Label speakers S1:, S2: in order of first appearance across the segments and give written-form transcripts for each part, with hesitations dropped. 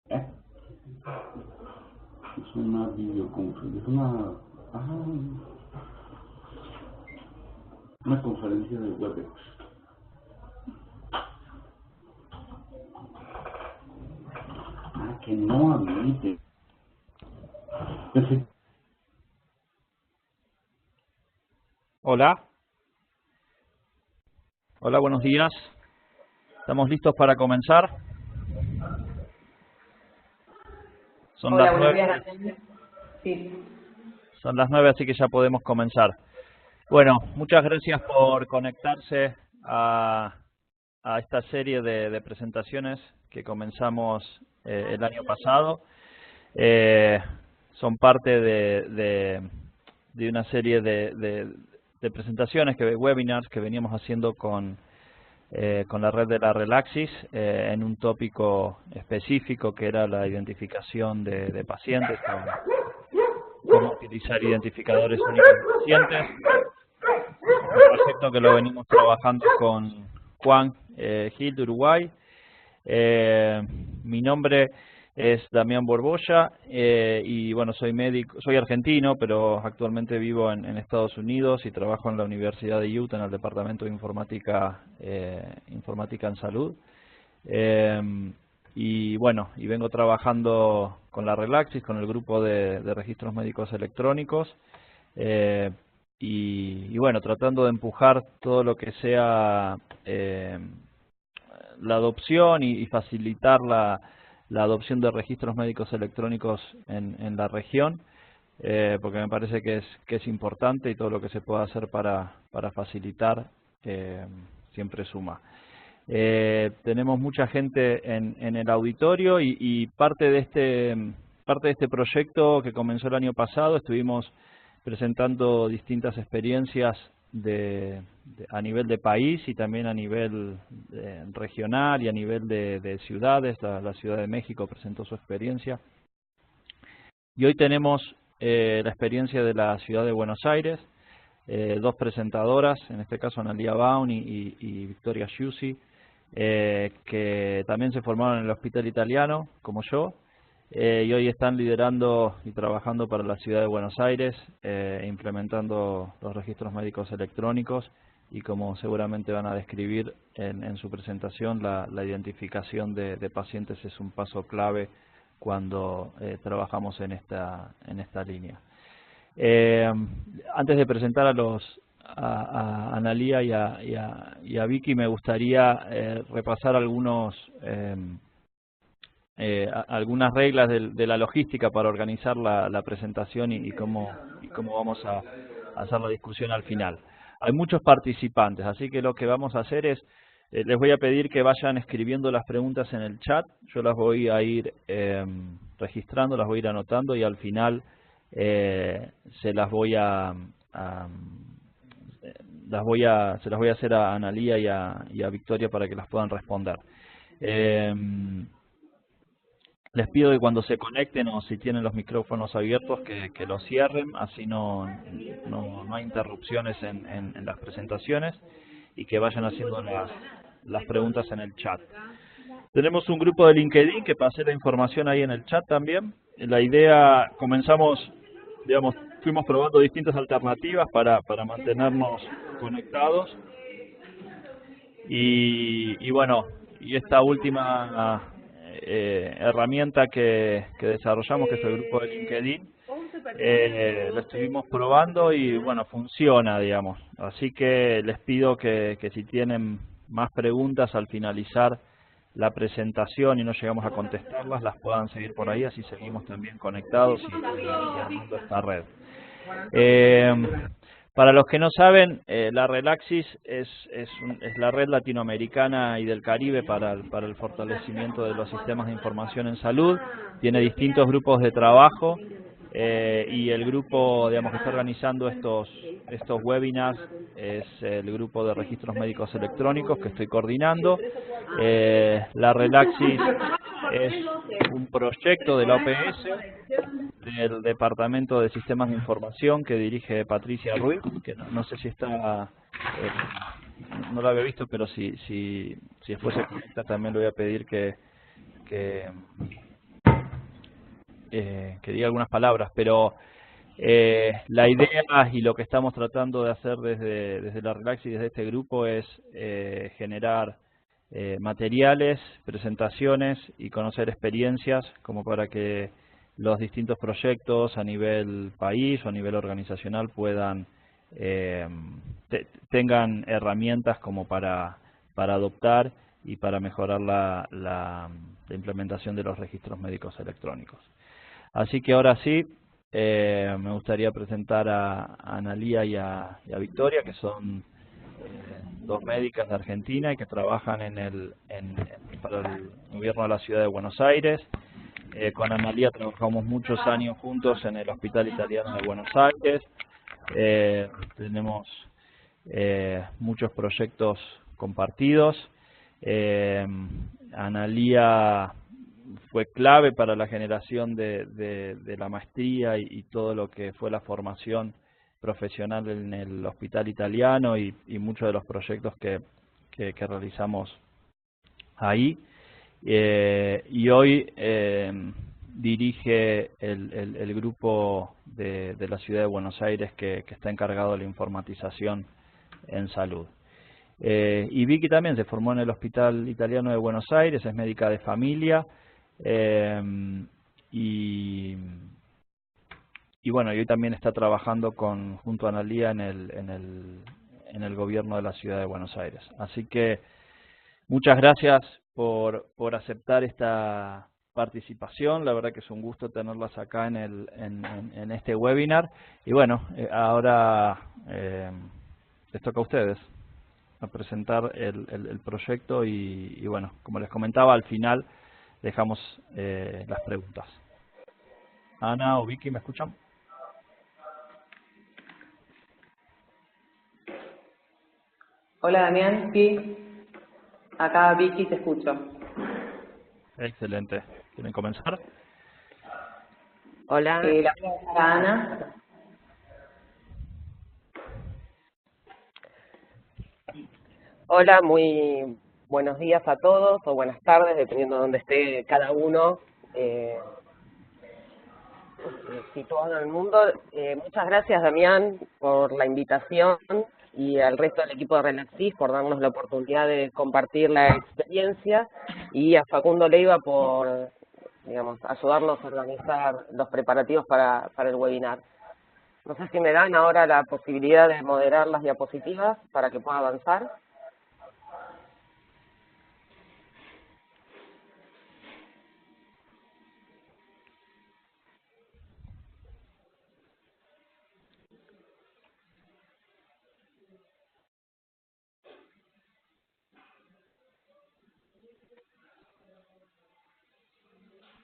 S1: ¿Eh? Es una videoconferencia, es una conferencia de WebEx. Que no admite.
S2: Hola, hola, buenos días. ¿Estamos listos para comenzar? Son
S3: Hola,
S2: las
S3: buenos
S2: 9.
S3: días. Sí.
S2: Son las 9, así que ya podemos comenzar. Bueno, muchas gracias por conectarse a esta serie de presentaciones que comenzamos el año pasado. Son parte de una serie de presentaciones, webinars que veníamos haciendo con la red de la Relaxis en un tópico específico que era la identificación de pacientes, cómo utilizar identificadores únicos de pacientes. Un proyecto que lo venimos trabajando con Juan Gil de Uruguay. Mi nombre es Damián Borbolla y bueno, soy médico, soy argentino, pero actualmente vivo en Estados Unidos y trabajo en la Universidad de Utah en el departamento de informática en salud. Y bueno, y vengo trabajando con la Relaxis, con el grupo de registros médicos electrónicos y bueno, tratando de empujar todo lo que sea la adopción y facilitar la adopción de registros médicos electrónicos en la región, porque me parece que es importante y todo lo que se pueda hacer para facilitar siempre suma. Tenemos mucha gente en el auditorio y parte de este proyecto que comenzó el año pasado estuvimos presentando distintas experiencias a nivel de país y también a nivel regional y a nivel de ciudades. La Ciudad de México presentó su experiencia. Y hoy tenemos la experiencia de la Ciudad de Buenos Aires, dos presentadoras, en este caso Analia Baun y Victoria Sciusi, que también se formaron en el Hospital Italiano, como yo, y hoy están liderando y trabajando para la Ciudad de Buenos Aires, implementando los registros médicos electrónicos y como seguramente van a describir en su presentación, la identificación de pacientes es un paso clave cuando trabajamos en esta línea. Antes de presentar a Analia y a Vicky, me gustaría repasar algunas reglas de la logística para organizar la presentación y cómo vamos a hacer la discusión al final. Hay muchos participantes, así que lo que vamos a hacer es, les voy a pedir que vayan escribiendo las preguntas en el chat. Yo las voy a ir registrando, las voy a ir anotando y al final se las voy a hacer a Analia y a Victoria para que las puedan responder. Les pido que cuando se conecten o si tienen los micrófonos abiertos que los cierren, así no hay interrupciones en las presentaciones y que vayan haciendo las preguntas en el chat. Tenemos un grupo de LinkedIn que pasé la información ahí en el chat también. La idea, fuimos probando distintas alternativas para mantenernos conectados y bueno, y esta última herramienta que desarrollamos, que es el grupo de LinkedIn, lo estuvimos probando y bueno, funciona, digamos. Así que les pido que si tienen más preguntas al finalizar la presentación y no llegamos a contestarlas, las puedan seguir por ahí, así seguimos también conectados y armando esta red. Para los que no saben, la Relaxis es la red latinoamericana y del Caribe para el fortalecimiento de los sistemas de información en salud. Tiene distintos grupos de trabajo y el grupo, que está organizando estos webinars es el grupo de registros médicos electrónicos que estoy coordinando. La Relaxis es un proyecto de la OPS, del Departamento de Sistemas de Información que dirige Patricia Ruiz, que no sé si está, no lo había visto, pero si después se conecta también le voy a pedir que diga algunas palabras, pero la idea y lo que estamos tratando de hacer desde la Relax y desde este grupo es generar materiales, presentaciones y conocer experiencias como para que los distintos proyectos a nivel país o a nivel organizacional puedan tengan herramientas como para adoptar y para mejorar la implementación de los registros médicos electrónicos. Así que ahora sí, me gustaría presentar a Analía y a Victoria, que son dos médicas de Argentina y que trabajan para el gobierno de la ciudad de Buenos Aires. Con Analía trabajamos muchos años juntos en el Hospital Italiano de Buenos Aires. Tenemos muchos proyectos compartidos. Analía fue clave para la generación de la maestría y todo lo que fue la formación profesional en el Hospital Italiano y muchos de los proyectos que realizamos ahí. Y hoy dirige el grupo de la ciudad de Buenos Aires que está encargado de la informatización en salud. Y Vicky también se formó en el Hospital Italiano de Buenos Aires, es médica de familia, y bueno, y hoy también está trabajando junto a Analía en el gobierno de la ciudad de Buenos Aires. Así que muchas gracias por aceptar esta participación. La verdad que es un gusto tenerlas acá en este webinar. Y bueno, ahora les toca a ustedes a presentar el proyecto y bueno, como les comentaba, al final dejamos las preguntas. Ana o Vicky, ¿me escuchan?
S3: Hola Damián, sí. Acá Vicky te escucho.
S2: Excelente. ¿Quieren comenzar?
S4: Hola.
S3: La palabra a Ana.
S4: Hola, muy buenos días a todos o buenas tardes, dependiendo de dónde esté cada uno situado en el mundo. Muchas gracias, Damián, por la invitación y al resto del equipo de Relaxis por darnos la oportunidad de compartir la experiencia y a Facundo Leiva por, digamos, ayudarnos a organizar los preparativos para el webinar. No sé si me dan ahora la posibilidad de moderar las diapositivas para que pueda avanzar.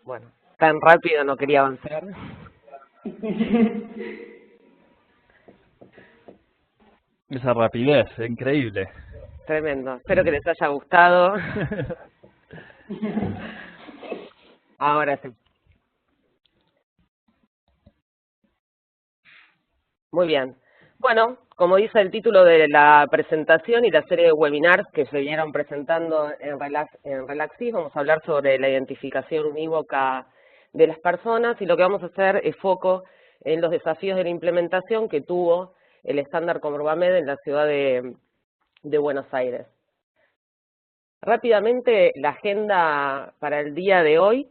S4: Bueno, tan rápido no quería avanzar.
S2: Esa rapidez, increíble.
S4: Tremendo. Espero que les haya gustado. Ahora sí. Muy bien. Bueno, como dice el título de la presentación y la serie de webinars que se vinieron presentando en Relaxis, vamos a hablar sobre la identificación unívoca de las personas y lo que vamos a hacer es foco en los desafíos de la implementación que tuvo el estándar Comurbamed en la ciudad de Buenos Aires. Rápidamente, la agenda para el día de hoy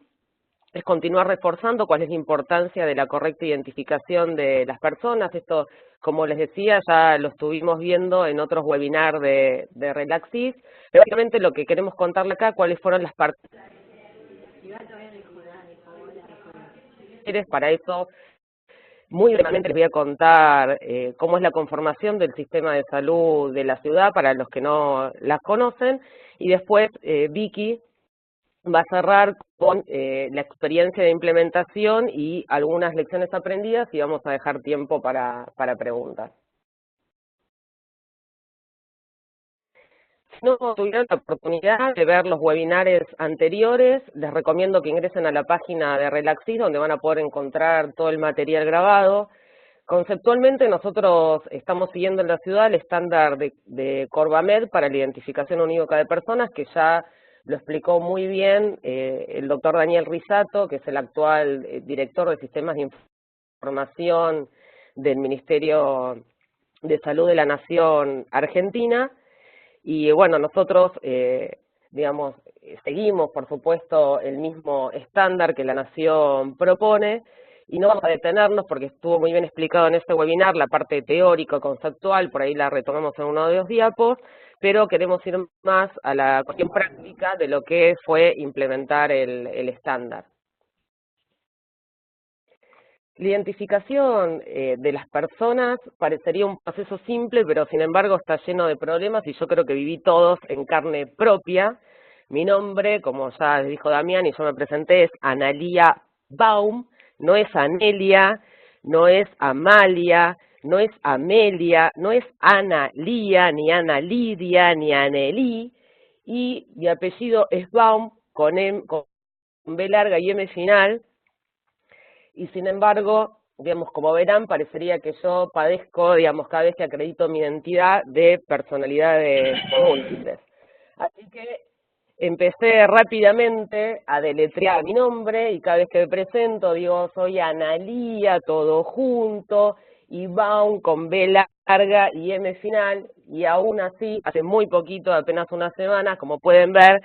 S4: es continuar reforzando cuál es la importancia de la correcta identificación de las personas. Esto, como les decía, ya lo estuvimos viendo en otros webinars de Relaxis. Pero básicamente lo que queremos contarle acá, cuáles fueron las partes. Para eso, muy brevemente les voy a contar cómo es la conformación del sistema de salud de la ciudad para los que no las conocen. Y después Vicky va a cerrar con la experiencia de implementación y algunas lecciones aprendidas y vamos a dejar tiempo para preguntas. Si no tuvieron la oportunidad de ver los webinares anteriores, les recomiendo que ingresen a la página de Relaxis, donde van a poder encontrar todo el material grabado. Conceptualmente nosotros estamos siguiendo en la ciudad el estándar de Corvamed para la identificación unívoca de personas, que ya lo explicó muy bien el doctor Daniel Risato, que es el actual director de sistemas de información del Ministerio de Salud de la Nación Argentina. Y bueno, nosotros, digamos, seguimos, por supuesto, el mismo estándar que la Nación propone, y no vamos a detenernos porque estuvo muy bien explicado en este webinar la parte teórico-conceptual, por ahí la retomamos en uno de los diapos, pero queremos ir más a la cuestión práctica de lo que fue implementar el estándar. La identificación de las personas parecería un proceso simple, pero sin embargo está lleno de problemas y yo creo que viví todos en carne propia. Mi nombre, como ya les dijo Damián y yo me presenté, es Analía Baum, no es Anelia, no es Amalia, no es Amelia, no es Ana Lía, ni Ana Lidia, ni Anelí, y mi apellido es Baum con B larga y M final. Y sin embargo, digamos, como verán, parecería que yo padezco, digamos, cada vez que acredito mi identidad de personalidades múltiples. Así que empecé rápidamente a deletrear mi nombre y cada vez que me presento digo, soy Analía, todo junto, y Baum con B larga y M final, y aún así, hace muy poquito, apenas unas semanas, como pueden ver,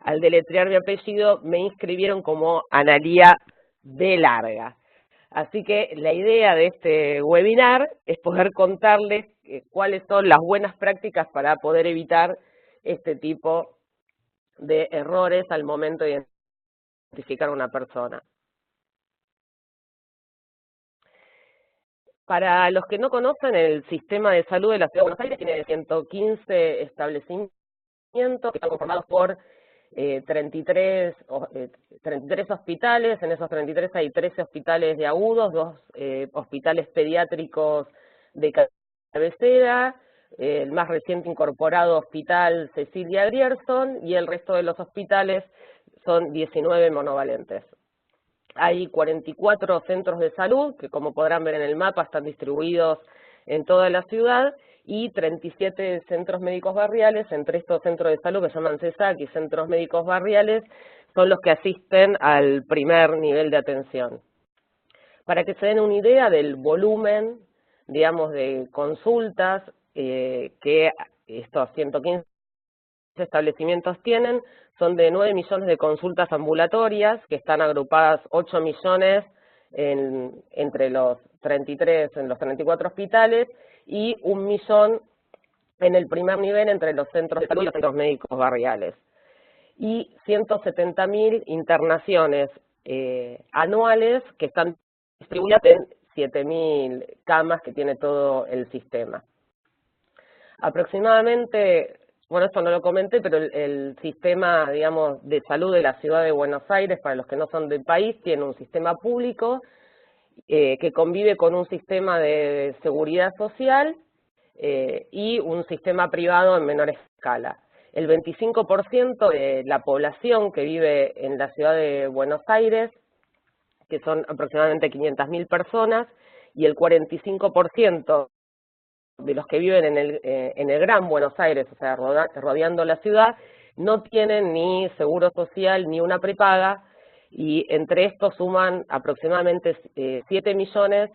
S4: al deletrear mi apellido me inscribieron como Analía B larga. Así que la idea de este webinar es poder contarles cuáles son las buenas prácticas para poder evitar este tipo de errores al momento de identificar a una persona. Para los que no conocen, el sistema de salud de la Ciudad de Buenos Aires tiene 115 establecimientos que están conformados por 33 hospitales. En esos 33 hay 13 hospitales de agudos, 2 hospitales pediátricos de cabecera, el más reciente incorporado Hospital Cecilia Grierson, y el resto de los hospitales son 19 monovalentes. Hay 44 centros de salud, que como podrán ver en el mapa están distribuidos en toda la ciudad, y 37 centros médicos barriales. Entre estos centros de salud, que se llaman CESAC y centros médicos barriales, son los que asisten al primer nivel de atención. Para que se den una idea del volumen, digamos, de consultas que estos 115 establecimientos tienen, son de 9 millones de consultas ambulatorias, que están agrupadas 8 millones entre los 34 hospitales, y 1 millón en el primer nivel entre los centros de salud y los centros médicos barriales. Y 170.000 internaciones anuales que están distribuidas en 7.000 camas que tiene todo el sistema. Aproximadamente, bueno, esto no lo comenté, pero el sistema, digamos, de salud de la ciudad de Buenos Aires, para los que no son del país, tiene un sistema público que convive con un sistema de seguridad social y un sistema privado en menor escala. El 25% de la población que vive en la ciudad de Buenos Aires, que son aproximadamente 500.000 personas, y el 45% de los que viven en el Gran Buenos Aires, o sea, rodeando la ciudad, no tienen ni seguro social ni una prepaga, y entre estos suman aproximadamente 7 millones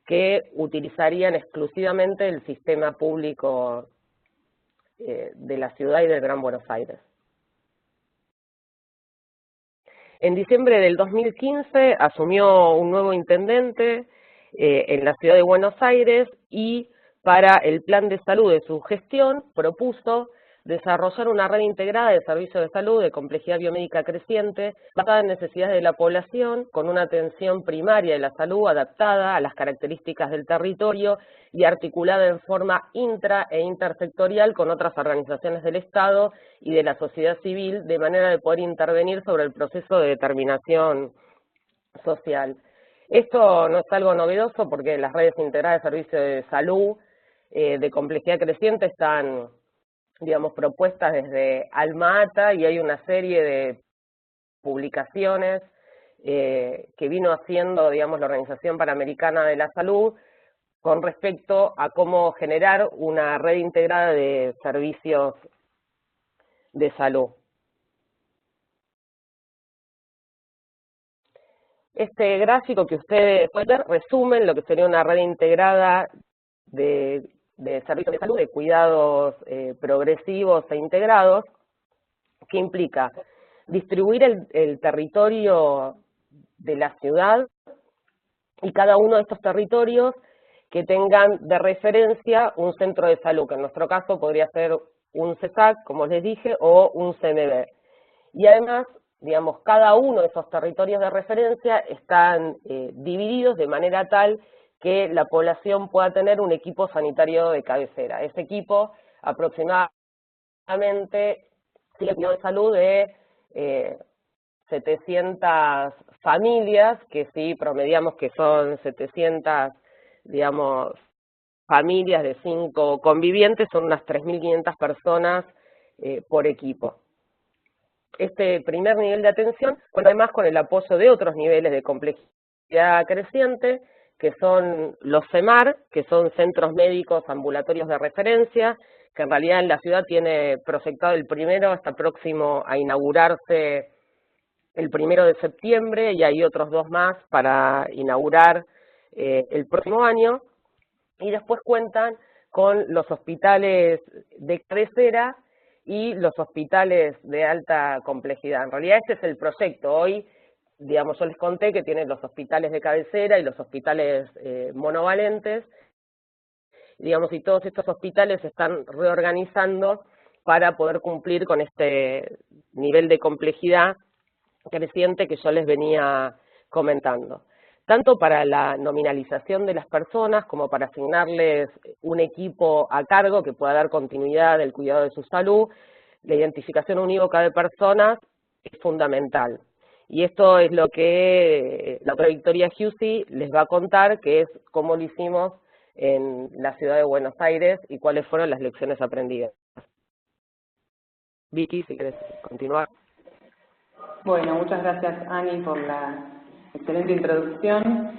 S4: que utilizarían exclusivamente el sistema público de la ciudad y del Gran Buenos Aires. En diciembre del 2015 asumió un nuevo intendente en la ciudad de Buenos Aires, y para el plan de salud de su gestión propuso desarrollar una red integrada de servicios de salud de complejidad biomédica creciente, basada en necesidades de la población, con una atención primaria de la salud adaptada a las características del territorio y articulada en forma intra e intersectorial con otras organizaciones del Estado y de la sociedad civil, de manera de poder intervenir sobre el proceso de determinación social. Esto no es algo novedoso porque las redes integradas de servicios de salud de complejidad creciente están, digamos, propuestas desde Alma Ata, y hay una serie de publicaciones que vino haciendo, digamos, la Organización Panamericana de la Salud con respecto a cómo generar una red integrada de servicios de salud. Este gráfico que ustedes pueden ver resume lo que sería una red integrada de servicios de salud, de cuidados progresivos e integrados, que implica distribuir el territorio de la ciudad y cada uno de estos territorios que tengan de referencia un centro de salud, que en nuestro caso podría ser un CESAC, como les dije, o un CMB. Y además, digamos, cada uno de esos territorios de referencia están divididos de manera tal que la población pueda tener un equipo sanitario de cabecera. Ese equipo aproximadamente tiene cuidado de salud de 700 familias, que si promediamos que son 700, digamos, familias de 5 convivientes, son unas 3.500 personas por equipo. Este primer nivel de atención cuenta además con el apoyo de otros niveles de complejidad creciente, que son los CEMAR, que son centros médicos ambulatorios de referencia, que en realidad en la ciudad tiene proyectado el primero, está próximo a inaugurarse el 1 de septiembre, y hay otros 2 más para inaugurar el próximo año, y después cuentan con los hospitales de cabecera y los hospitales de alta complejidad. En realidad este es el proyecto. Hoy, digamos, yo les conté que tienen los hospitales de cabecera y los hospitales monovalentes, digamos, y todos estos hospitales se están reorganizando para poder cumplir con este nivel de complejidad creciente que yo les venía comentando. Tanto para la nominalización de las personas como para asignarles un equipo a cargo que pueda dar continuidad del cuidado de su salud, la identificación unívoca de personas es fundamental. Y esto es lo que la doctora Victoria Giussi les va a contar, que es cómo lo hicimos en la ciudad de Buenos Aires y cuáles fueron las lecciones aprendidas. Vicky, si quieres continuar.
S3: Bueno, muchas gracias, Ani, por la excelente introducción.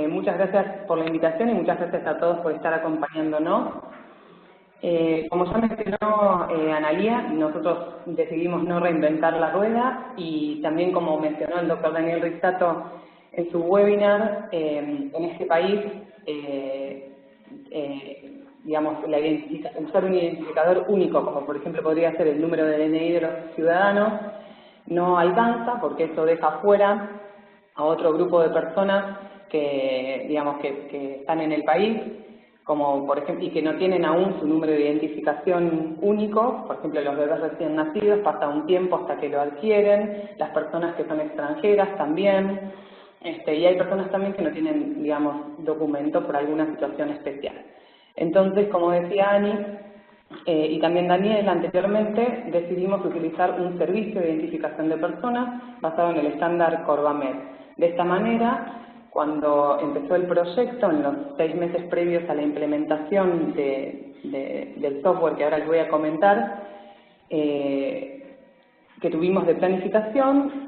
S3: Muchas gracias por la invitación y muchas gracias a todos por estar acompañándonos. Como ya mencionó Analía, nosotros decidimos no reinventar la rueda, y también como mencionó el doctor Daniel Rizzato en su webinar, en este país, digamos, usar un identificador único, como por ejemplo podría ser el número de DNI de los ciudadanos, no alcanza, porque eso deja fuera a otro grupo de personas que, digamos, que están en el país, como por ejemplo, y que no tienen aún su número de identificación único. Por ejemplo, los bebés recién nacidos, pasa un tiempo hasta que lo adquieren, las personas que son extranjeras también, y hay personas también que no tienen, digamos, documento por alguna situación especial. Entonces, como decía Ani, y también Daniel anteriormente, decidimos utilizar un servicio de identificación de personas basado en el estándar Corvamed. De esta manera, cuando empezó el proyecto, en los 6 meses previos a la implementación del software que ahora les voy a comentar, que tuvimos de planificación,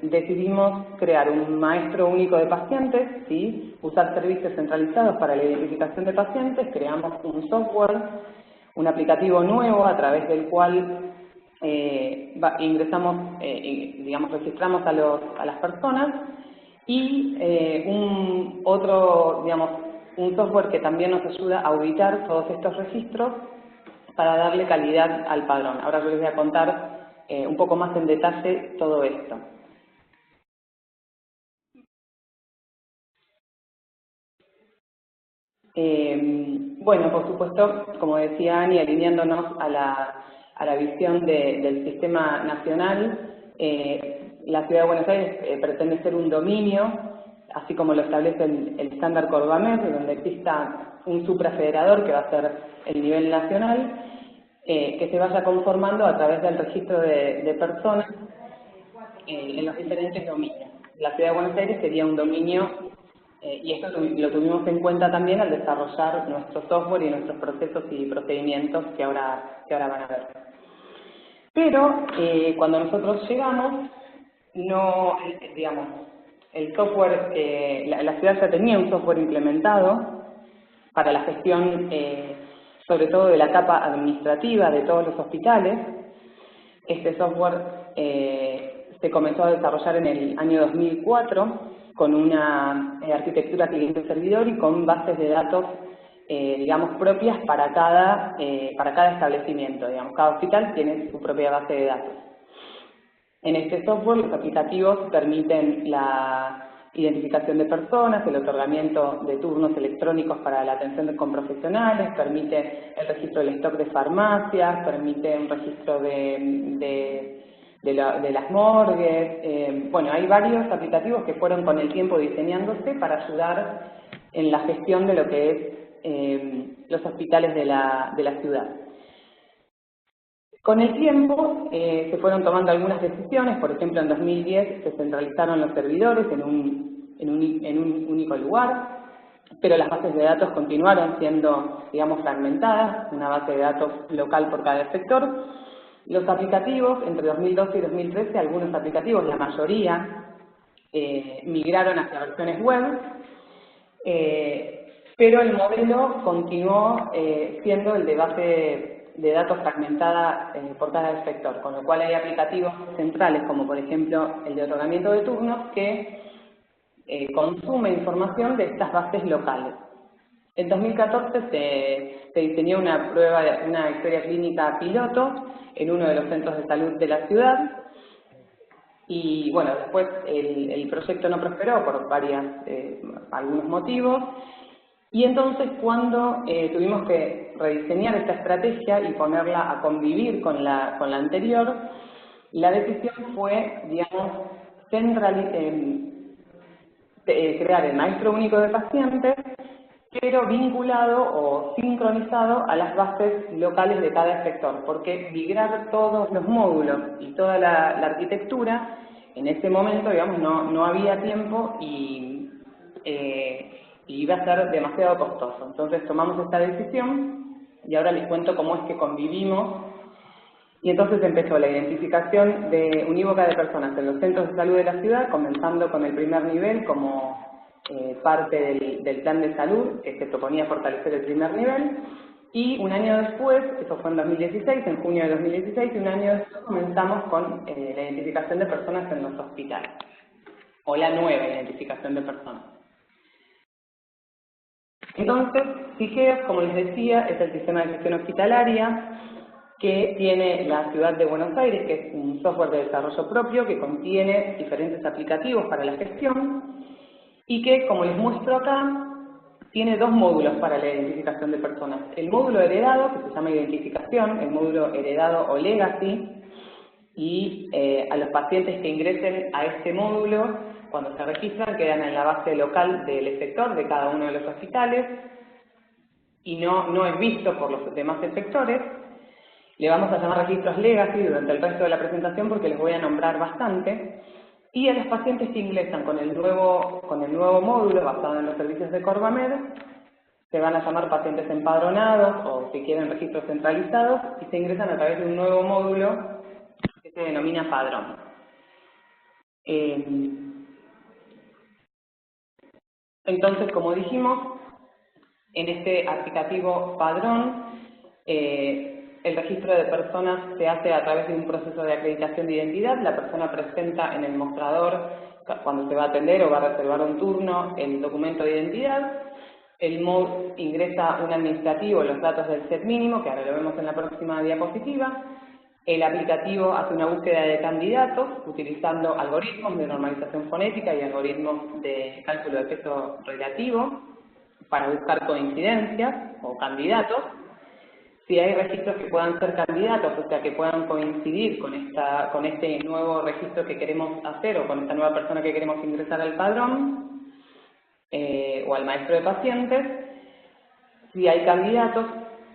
S3: decidimos crear un maestro único de pacientes, ¿sí? Usar servicios centralizados para la identificación de pacientes, creamos un software, un aplicativo nuevo a través del cual ingresamos, digamos, registramos a las personas, y un software que también nos ayuda a auditar todos estos registros para darle calidad al padrón. Ahora yo les voy a contar un poco más en detalle todo esto. Bueno, por supuesto, como decía Ani, alineándonos a la visión del sistema nacional, la Ciudad de Buenos Aires pretende ser un dominio, así como lo establece el estándar Corvamed, donde exista un suprafederador que va a ser el nivel nacional, que se vaya conformando a través del registro de personas en los diferentes dominios. La Ciudad de Buenos Aires sería un dominio, y esto lo tuvimos en cuenta también al desarrollar nuestro software y nuestros procesos y procedimientos que ahora van a ver. Pero cuando nosotros llegamos, no, digamos, el software, la ciudad ya tenía un software implementado, para la gestión, sobre todo de la capa administrativa de todos los hospitales. Este software se comenzó a desarrollar en el año 2004 con una arquitectura cliente-servidor y con bases de datos, digamos, propias para cada establecimiento. Digamos, cada hospital tiene su propia base de datos. En este software los aplicativos permiten la identificación de personas, el otorgamiento de turnos electrónicos para la atención con profesionales, permite el registro del stock de farmacias, permite un registro de las morgues. Bueno, hay varios aplicativos que fueron con el tiempo diseñándose para ayudar en la gestión de lo que es los hospitales de la ciudad. Con el tiempo se fueron tomando algunas decisiones. Por ejemplo, en 2010 se centralizaron los servidores en un único lugar, pero las bases de datos continuaron siendo, digamos, fragmentadas, una base de datos local por cada sector. Los aplicativos, entre 2012 y 2013, algunos aplicativos, la mayoría, migraron hacia versiones web, pero el modelo continuó siendo el de base de datos fragmentada por cada sector, con lo cual hay aplicativos centrales, como por ejemplo el de otorgamiento de turnos, que consume información de estas bases locales. En 2014 se diseñó una historia clínica piloto en uno de los centros de salud de la ciudad, y bueno, después el proyecto no prosperó por algunos motivos. Y entonces cuando tuvimos que rediseñar esta estrategia y ponerla a convivir con la anterior, la decisión fue, digamos, crear el maestro único de pacientes, pero vinculado o sincronizado a las bases locales de cada sector, porque migrar todos los módulos y toda la arquitectura, en ese momento, digamos, no había tiempo y iba a ser demasiado costoso. Entonces tomamos esta decisión y ahora les cuento cómo es que convivimos. Y entonces empezó la identificación unívoca de personas en los centros de salud de la ciudad, comenzando con el primer nivel como parte del plan de salud, que se proponía fortalecer el primer nivel. Y un año después, eso fue en 2016, en junio de 2016, y un año después comenzamos con la identificación de personas en los hospitales, o la nueva identificación de personas. Entonces, SIGEOS, como les decía, es el sistema de gestión hospitalaria que tiene la ciudad de Buenos Aires, que es un software de desarrollo propio que contiene diferentes aplicativos para la gestión y que, como les muestro acá, tiene dos módulos para la identificación de personas. El módulo heredado, que se llama identificación, el módulo heredado o legacy, y a los pacientes que ingresen a este módulo, cuando se registran, quedan en la base local del sector de cada uno de los hospitales y no es visto por los demás sectores. Le vamos a llamar registros legacy durante el resto de la presentación porque les voy a nombrar bastante. Y a los pacientes que ingresan con el nuevo módulo basado en los servicios de Corvamed, se van a llamar pacientes empadronados o si quieren registros centralizados y se ingresan a través de un nuevo módulo que se denomina padrón. Entonces, como dijimos, en este aplicativo padrón, el registro de personas se hace a través de un proceso de acreditación de identidad. La persona presenta en el mostrador, cuando se va a atender o va a reservar un turno, el documento de identidad. El MOD ingresa un administrativo los datos del set mínimo, que ahora lo vemos en la próxima diapositiva. El aplicativo hace una búsqueda de candidatos utilizando algoritmos de normalización fonética y algoritmos de cálculo de peso relativo para buscar coincidencias o candidatos. Si hay registros que puedan ser candidatos, o sea, que puedan coincidir con este nuevo registro que queremos hacer o con esta nueva persona que queremos ingresar al padrón o al maestro de pacientes, si hay candidatos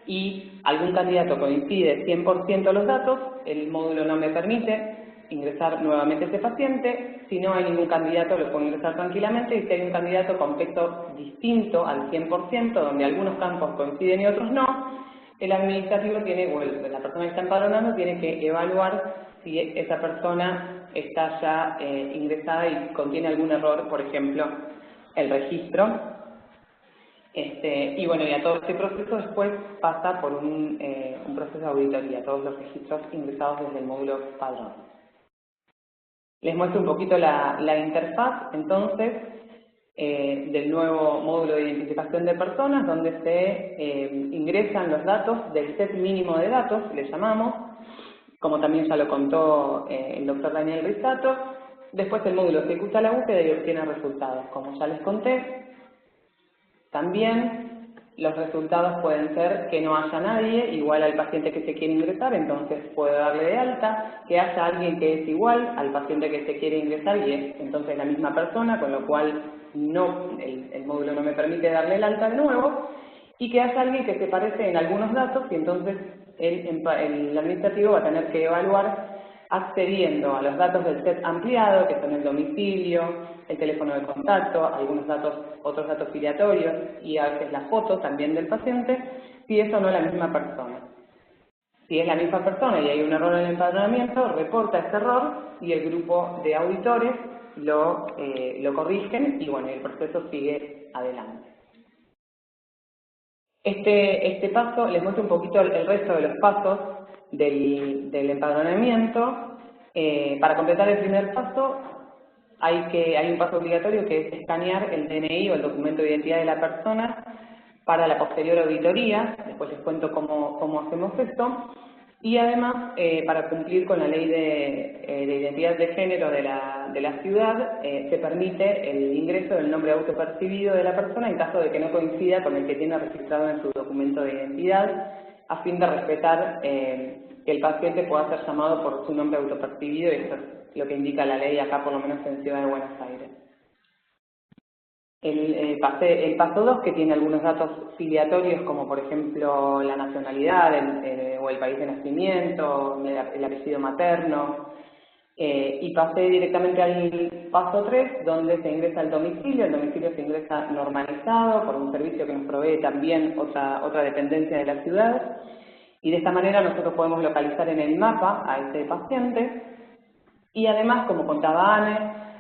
S3: y algún candidato coincide 100% los datos, el módulo no me permite ingresar nuevamente a ese paciente. Si no hay ningún candidato, lo puedo ingresar tranquilamente, y si hay un candidato con peso distinto al 100%, donde algunos campos coinciden y otros no, el administrativo la persona que está empadronando tiene que evaluar si esa persona está ya ingresada y contiene algún error, por ejemplo, el registro. Y bueno, y a todo este proceso después pasa por un proceso de auditoría, todos los registros ingresados desde el módulo padrón. Les muestro un poquito la interfaz, entonces, del nuevo módulo de identificación de personas, donde se ingresan los datos del set mínimo de datos, le llamamos, como también ya lo contó el doctor Daniel Risato. Después el módulo ejecuta la búsqueda y obtiene resultados, como ya les conté. También los resultados pueden ser que no haya nadie igual al paciente que se quiere ingresar, entonces puede darle de alta, que haya alguien que es igual al paciente que se quiere ingresar y es entonces la misma persona, con lo cual el módulo no me permite darle el alta de nuevo, y que haya alguien que se parece en algunos datos y entonces el administrativo va a tener que evaluar accediendo a los datos del set ampliado, que son el domicilio, el teléfono de contacto, algunos datos, otros datos filiatorios y a veces la foto también del paciente, si es o no la misma persona. Si es la misma persona y hay un error en el empadronamiento, reporta ese error y el grupo de auditores lo corrigen y bueno, el proceso sigue adelante. Este paso, les muestro un poquito el resto de los pasos del empadronamiento. Para completar el primer paso, hay un paso obligatorio que es escanear el DNI o el documento de identidad de la persona para la posterior auditoría. Después les cuento cómo hacemos esto. Y además, para cumplir con la ley de identidad de género de la ciudad, se permite el ingreso del nombre autopercibido de la persona en caso de que no coincida con el que tiene registrado en su documento de identidad, a fin de respetar que el paciente pueda ser llamado por su nombre autopercibido, y eso es lo que indica la ley acá, por lo menos en Ciudad de Buenos Aires. El paso 2, que tiene algunos datos filiatorios, como por ejemplo la nacionalidad o el país de nacimiento, el apellido materno, y pasé directamente al paso 3, donde se ingresa el domicilio se ingresa normalizado por un servicio que nos provee también otra dependencia de la ciudad, y de esta manera nosotros podemos localizar en el mapa a ese paciente, y además, como contaba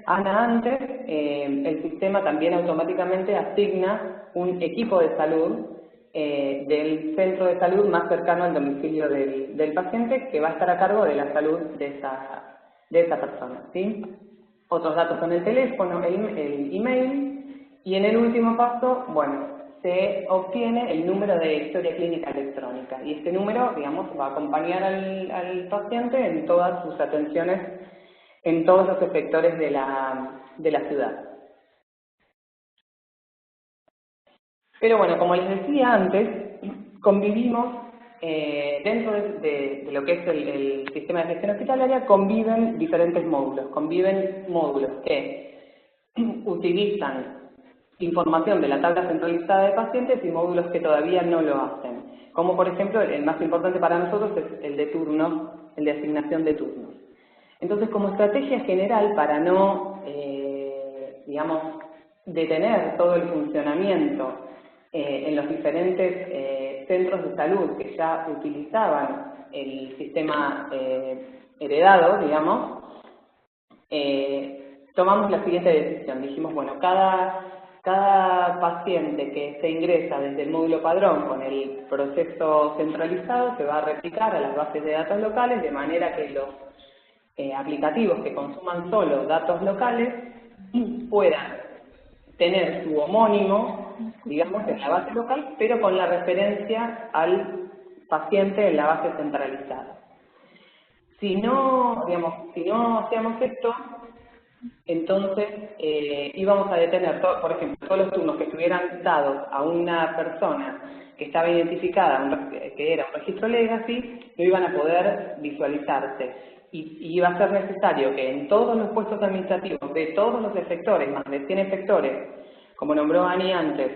S3: Ana antes, el sistema también automáticamente asigna un equipo de salud del centro de salud más cercano al domicilio del paciente, que va a estar a cargo de la salud de esa persona, ¿sí? Otros datos son el teléfono, el email, y en el último paso, bueno, se obtiene el número de historia clínica electrónica, y este número, digamos, va a acompañar al paciente en todas sus atenciones, en todos los efectores de la ciudad. Pero bueno, como les decía antes, convivimos dentro de lo que es el sistema de gestión hospitalaria, conviven diferentes módulos. Conviven módulos que utilizan información de la tabla centralizada de pacientes y módulos que todavía no lo hacen. Como por ejemplo, el más importante para nosotros es el de turnos, el de asignación de turnos. Entonces, como estrategia general, para no, digamos, detener todo el funcionamiento en los diferentes centros de salud que ya utilizaban el sistema heredado, digamos, tomamos la siguiente decisión. Dijimos, bueno, cada paciente que se ingresa desde el módulo padrón con el proceso centralizado se va a replicar a las bases de datos locales, de manera que los aplicativos que consuman solo datos locales puedan tener su homónimo, digamos, en la base local, pero con la referencia al paciente en la base centralizada. Si no hacíamos esto, entonces íbamos a detener, por ejemplo, todos los turnos que estuvieran dados a una persona que estaba identificada, que era un registro legacy, no iban a poder visualizarse. Y iba a ser necesario que en todos los puestos administrativos de todos los efectores, más de 100 efectores, como nombró Ani antes,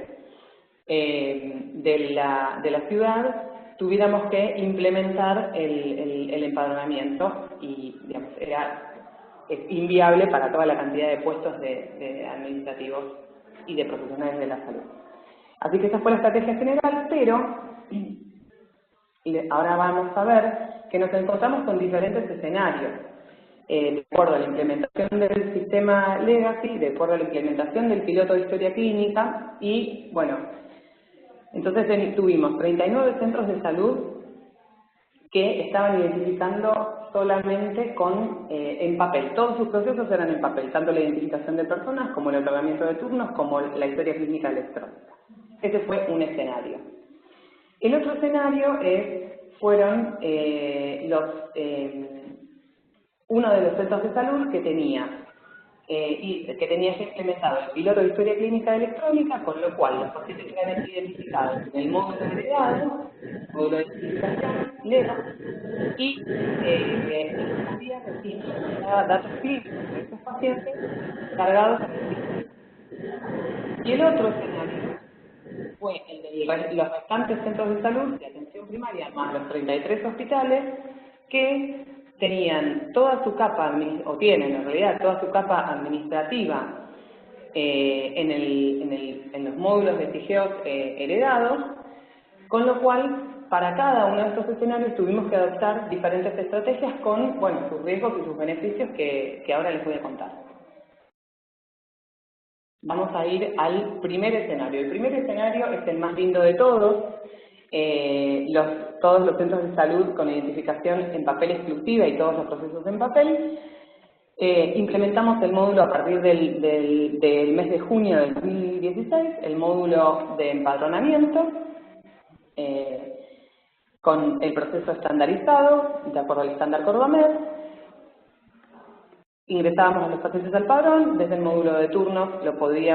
S3: de la ciudad, tuviéramos que implementar el empadronamiento y, digamos, es inviable para toda la cantidad de puestos de administrativos y de profesionales de la salud. Así que esa fue la estrategia general, pero ahora vamos a ver que nos encontramos con diferentes escenarios, de acuerdo a la implementación del sistema Legacy, de acuerdo a la implementación del piloto de historia clínica y, bueno, Entonces tuvimos 39 centros de salud que estaban identificando solamente en papel. Todos sus procesos eran en papel, tanto la identificación de personas como el otorgamiento de turnos como la historia clínica electrónica. Ese fue un escenario. El otro escenario fueron uno de los centros de salud que tenía ya implementado el piloto de historia clínica electrónica, con lo cual los pacientes eran identificados en el módulo agregado, módulo de identificación, LERA, y podía recibir datos clínicos de estos pacientes cargados en el sistema. Y el otro escenario fue el de los restantes centros de salud de atención primaria, más los 33 hospitales, que tenían toda su capa, o tienen en realidad toda su capa administrativa en los módulos de TIGEOS heredados, con lo cual para cada uno de estos escenarios tuvimos que adoptar diferentes estrategias con sus riesgos y sus beneficios que ahora les voy a contar. Vamos a ir al primer escenario. El primer escenario es el más lindo de todos. Todos los centros de salud con identificación en papel exclusiva y todos los procesos en papel. Implementamos el módulo a partir del mes de junio del 2016, el módulo de empadronamiento, con el proceso estandarizado, de acuerdo al estándar Cordomed. Ingresábamos a los pacientes al padrón, desde el módulo de turnos se puede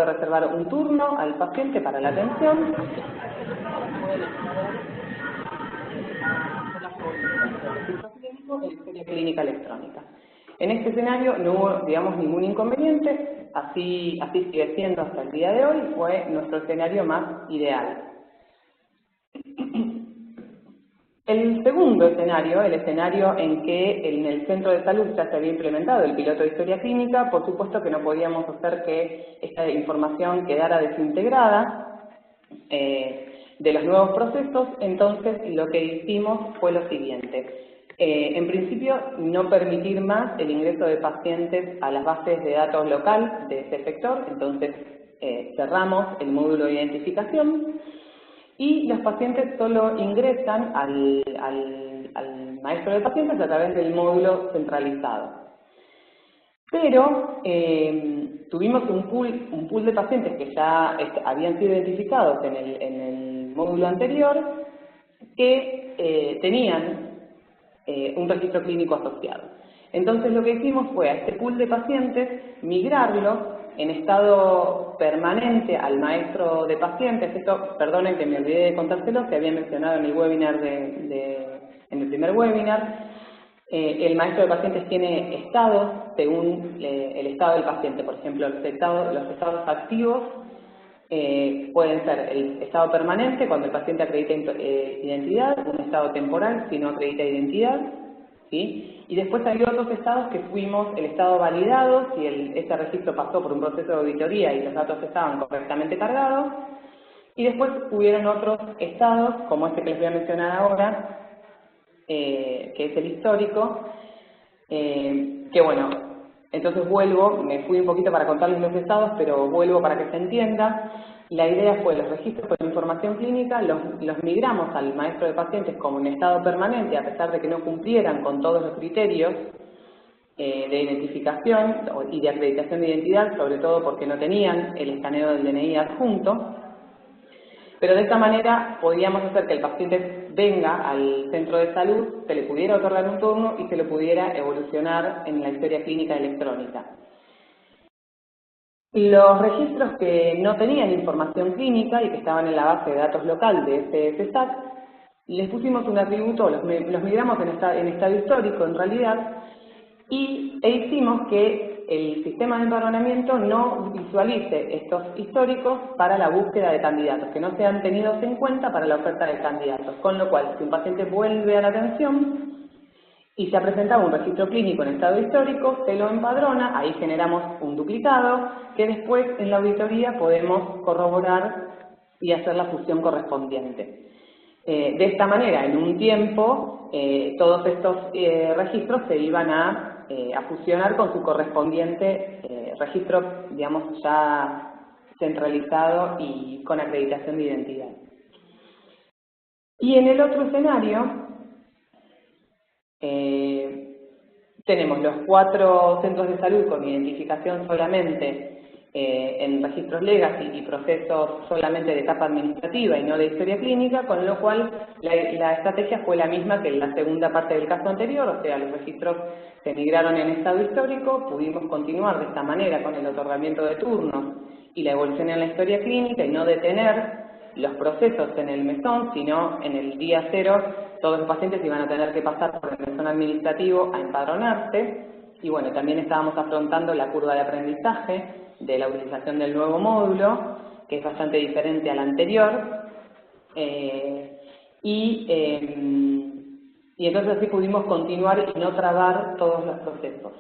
S3: reservar un turno al paciente para la atención. En historia clínica electrónica. En este escenario no hubo, ningún inconveniente, así sigue siendo hasta el día de hoy, fue nuestro escenario más ideal. El segundo escenario, el escenario en que en el centro de salud ya se había implementado el piloto de historia clínica, por supuesto que no podíamos hacer que esta información quedara desintegrada de los nuevos procesos, entonces lo que hicimos fue lo siguiente. En principio, no permitir más el ingreso de pacientes a las bases de datos local de ese sector, entonces cerramos el módulo de identificación y los pacientes solo ingresan al maestro de pacientes a través del módulo centralizado. Pero tuvimos un pool de pacientes que ya habían sido identificados en el módulo anterior que tenían un registro clínico asociado. Entonces lo que hicimos fue a este pool de pacientes migrarlo en estado permanente al maestro de pacientes. Esto, perdonen que me olvidé de contárselo, se había mencionado en el webinar en el primer webinar. El maestro de pacientes tiene estados según el estado del paciente. Por ejemplo, los estados activos pueden ser el estado permanente, cuando el paciente acredita identidad, un estado temporal, si no acredita identidad, ¿sí? Y después hay otros estados que fuimos el estado validado, si este registro pasó por un proceso de auditoría y los datos estaban correctamente cargados, y después hubieron otros estados, como este que les voy a mencionar ahora, que es el histórico, que bueno, entonces vuelvo, me fui un poquito para contarles los estados, pero vuelvo para que se entienda. La idea fue los registros con información clínica, los migramos al maestro de pacientes como en estado permanente, a pesar de que no cumplieran con todos los criterios de identificación y de acreditación de identidad, sobre todo porque no tenían el escaneo del DNI adjunto. Pero de esta manera podíamos hacer que el paciente venga al centro de salud, se le pudiera otorgar un turno y se lo pudiera evolucionar en la historia clínica electrónica. Los registros que no tenían información clínica y que estaban en la base de datos local de SSStat, les pusimos un atributo, los migramos en estado histórico en realidad, e hicimos que el sistema de empadronamiento no visualice estos históricos para la búsqueda de candidatos, que no sean tenidos en cuenta para la oferta de candidatos. Con lo cual, si un paciente vuelve a la atención y se ha presentado un registro clínico en estado histórico, se lo empadrona, ahí generamos un duplicado, que después en la auditoría podemos corroborar y hacer la fusión correspondiente. De esta manera, en un tiempo, todos estos registros se iban a fusionar con su correspondiente registro, digamos, ya centralizado y con acreditación de identidad. Y en el otro escenario, tenemos los 4 centros de salud con identificación solamente en registros legacy y procesos solamente de etapa administrativa y no de historia clínica, con lo cual la estrategia fue la misma que en la segunda parte del caso anterior, o sea, los registros se migraron en estado histórico, pudimos continuar de esta manera con el otorgamiento de turnos y la evolución en la historia clínica y no detener los procesos en el mesón, sino en el día cero todos los pacientes iban a tener que pasar por el mesón administrativo a empadronarse. Y bueno, también estábamos afrontando la curva de aprendizaje de la utilización del nuevo módulo, que es bastante diferente al anterior. Y entonces así pudimos continuar y no trabar todos los procesos.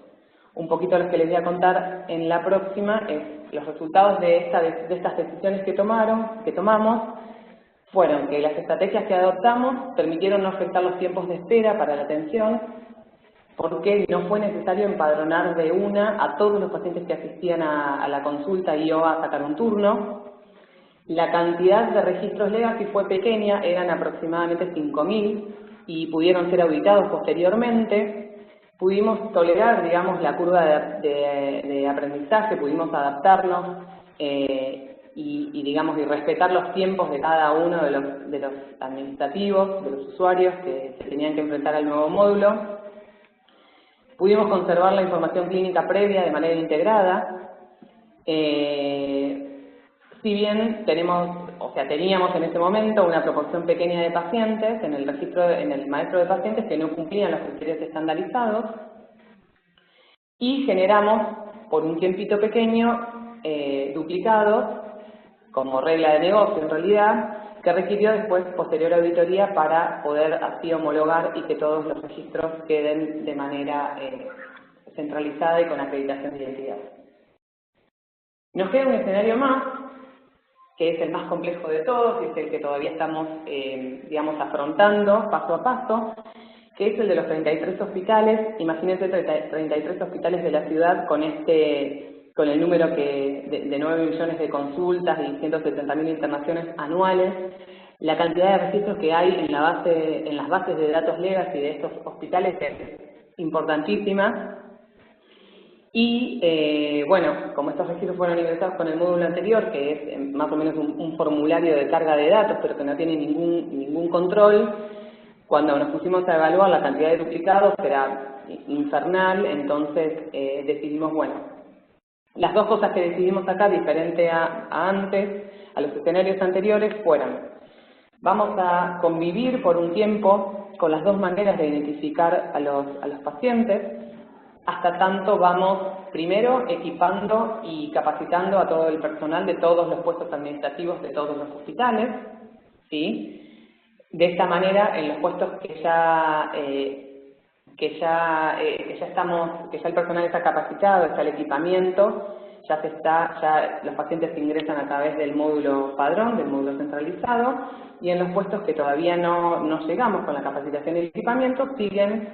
S3: Un poquito lo que les voy a contar en la próxima es los resultados de estas decisiones que tomamos fueron que las estrategias que adoptamos permitieron no afectar los tiempos de espera para la atención, porque no fue necesario empadronar de una a todos los pacientes que asistían a la consulta y o a sacar un turno. La cantidad de registros legacy fue pequeña, eran aproximadamente 5.000 y pudieron ser auditados posteriormente. Pudimos tolerar, digamos, la curva de aprendizaje, pudimos adaptarnos y respetar los tiempos de cada uno de los administrativos, de los usuarios que se tenían que enfrentar al nuevo módulo. Pudimos conservar la información clínica previa de manera integrada. Si bien teníamos en ese momento una proporción pequeña de pacientes en el maestro de pacientes que no cumplían los criterios estandarizados, y generamos por un tiempito pequeño duplicados como regla de negocio en realidad, que requirió después posterior auditoría para poder así homologar y que todos los registros queden de manera centralizada y con acreditación de identidad. Nos queda un escenario más, que es el más complejo de todos, y es el que todavía estamos, afrontando paso a paso, que es el de los 33 hospitales. Imagínense 33 hospitales de la ciudad con el número de 9 millones de consultas y 170.000 internaciones anuales, la cantidad de registros que hay en las bases de datos legacy de estos hospitales es importantísima. Y como estos registros fueron ingresados con el módulo anterior, que es más o menos un formulario de carga de datos, pero que no tiene ningún control, cuando nos pusimos a evaluar la cantidad de duplicados era infernal. Entonces decidimos, las dos cosas que decidimos acá, diferente a los escenarios anteriores, fueron: vamos a convivir por un tiempo con las dos maneras de identificar a los pacientes, hasta tanto vamos primero equipando y capacitando a todo el personal de todos los puestos administrativos de todos los hospitales, ¿sí? De esta manera, en los puestos que ya el personal está capacitado, está el equipamiento, ya los pacientes se ingresan a través del módulo padrón, del módulo centralizado, y en los puestos que todavía no llegamos con la capacitación y el equipamiento, siguen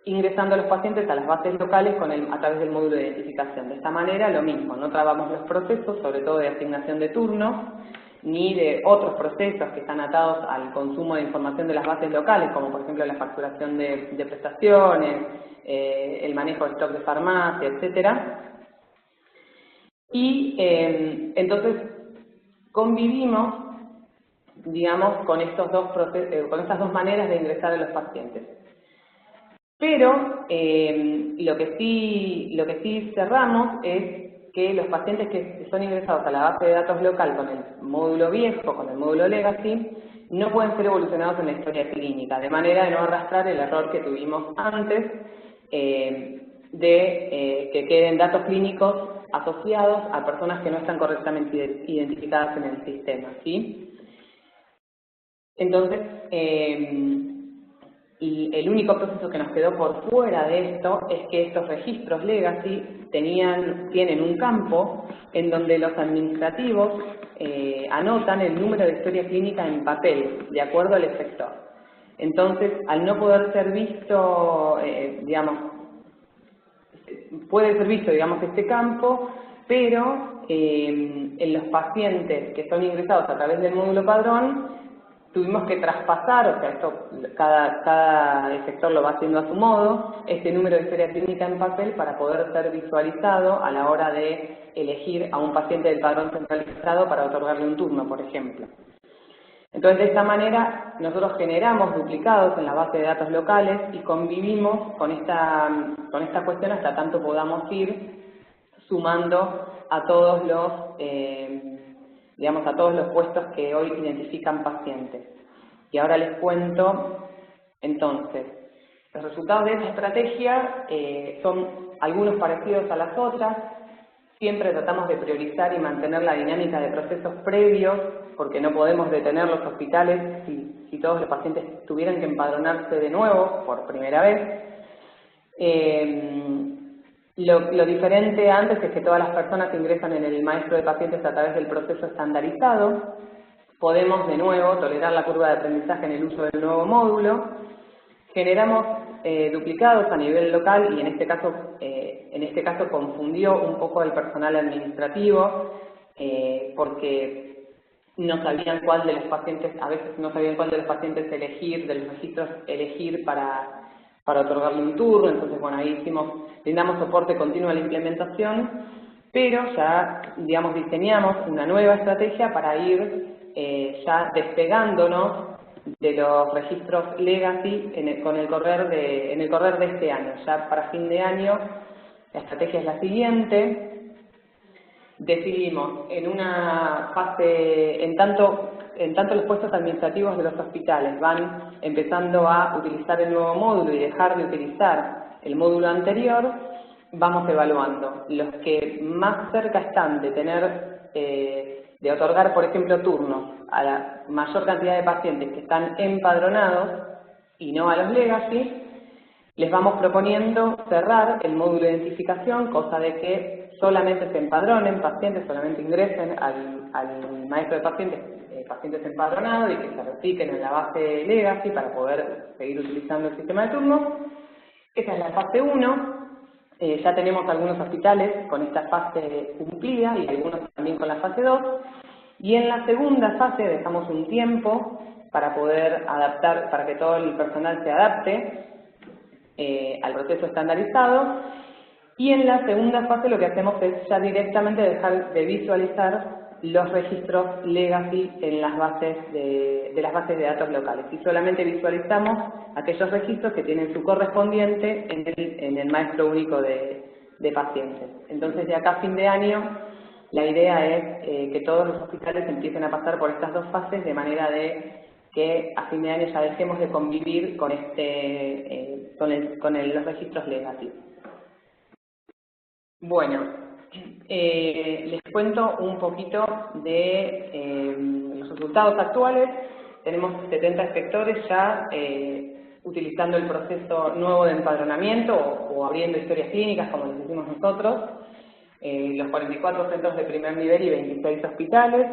S3: ingresando a los pacientes a las bases locales a través del módulo de identificación. De esta manera, lo mismo, no trabamos los procesos, sobre todo de asignación de turnos, ni de otros procesos que están atados al consumo de información de las bases locales, como por ejemplo la facturación de prestaciones, el manejo de stock de farmacia, etcétera. Y entonces convivimos, con estas dos maneras de ingresar a los pacientes. Pero lo que sí cerramos es que los pacientes que son ingresados a la base de datos local con el módulo viejo, con el módulo legacy, no pueden ser evolucionados en la historia clínica, de manera de no arrastrar el error que tuvimos antes de que queden datos clínicos asociados a personas que no están correctamente identificadas en el sistema, ¿sí? Entonces, el único proceso que nos quedó por fuera de esto es que estos registros legacy tienen un campo en donde los administrativos anotan el número de historia clínica en papel, de acuerdo al efector. Entonces, al no poder ser visto, puede ser visto, este campo, pero en los pacientes que son ingresados a través del módulo padrón, tuvimos que traspasar, o sea, esto cada efector lo va haciendo a su modo, este número de historia clínica en papel para poder ser visualizado a la hora de elegir a un paciente del padrón centralizado para otorgarle un turno, por ejemplo. Entonces, de esta manera, nosotros generamos duplicados en la base de datos locales y convivimos con esta cuestión hasta tanto podamos ir sumando a todos los, a todos los puestos que hoy identifican pacientes. Y ahora les cuento, entonces, los resultados de esta estrategia son algunos parecidos a las otras. Siempre tratamos de priorizar y mantener la dinámica de procesos previos, porque no podemos detener los hospitales si todos los pacientes tuvieran que empadronarse de nuevo por primera vez. Lo diferente antes es que todas las personas que ingresan en el maestro de pacientes a través del proceso estandarizado, podemos de nuevo tolerar la curva de aprendizaje en el uso del nuevo módulo, generamos duplicados a nivel local y en este caso confundió un poco el personal administrativo porque no sabían cuál de los pacientes, a veces no sabían cuál de los pacientes elegir, de los registros elegir para otorgarle un turno. Entonces, bueno, ahí brindamos soporte continuo a la implementación, pero ya, diseñamos una nueva estrategia para ir ya despegándonos de los registros legacy en el correr de este año. Ya para fin de año, la estrategia es la siguiente. Decidimos en una fase, en tanto los puestos administrativos de los hospitales van empezando a utilizar el nuevo módulo y dejar de utilizar el módulo anterior, vamos evaluando. Los que más cerca están de tener, de otorgar, por ejemplo, turnos a la mayor cantidad de pacientes que están empadronados y no a los legacy, les vamos proponiendo cerrar el módulo de identificación, cosa de que solamente se empadronen pacientes, solamente ingresen al maestro de pacientes empadronados y que se repliquen en la base legacy para poder seguir utilizando el sistema de turnos. Esa es la fase 1. Ya tenemos algunos hospitales con esta fase cumplida y algunos también con la fase 2. Y en la segunda fase dejamos un tiempo para poder adaptar, para que todo el personal se adapte al proceso estandarizado. Y en la segunda fase lo que hacemos es ya directamente dejar de visualizar los registros legacy en las bases de las bases de datos locales. Y solamente visualizamos aquellos registros que tienen su correspondiente en el maestro único de pacientes. Entonces, de acá a fin de año, la idea es que todos los hospitales empiecen a pasar por estas dos fases, de manera de que a fin de año ya dejemos de convivir con los registros legacy. Bueno, les cuento un poquito de los resultados actuales. Tenemos 70 inspectores ya utilizando el proceso nuevo de empadronamiento o abriendo historias clínicas, como les decimos nosotros, los 44 centros de primer nivel y 26 hospitales.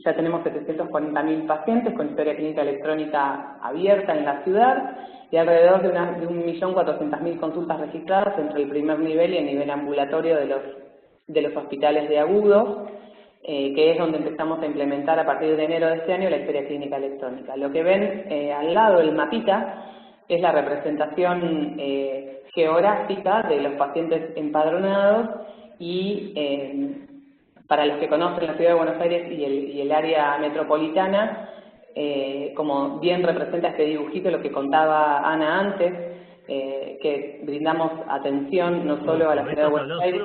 S3: Ya tenemos 740.000 pacientes con historia clínica electrónica abierta en la ciudad y alrededor de 1.400.000 consultas registradas entre el primer nivel y el nivel ambulatorio de los hospitales de agudos, que es donde empezamos a implementar a partir de enero de este año la historia clínica electrónica. Lo que ven al lado, el mapita, es la representación geográfica de los pacientes empadronados y para los que conocen la ciudad de Buenos Aires y el área metropolitana, como bien representa este dibujito lo que contaba Ana antes, que brindamos atención no solo a la ciudad de Buenos Aires,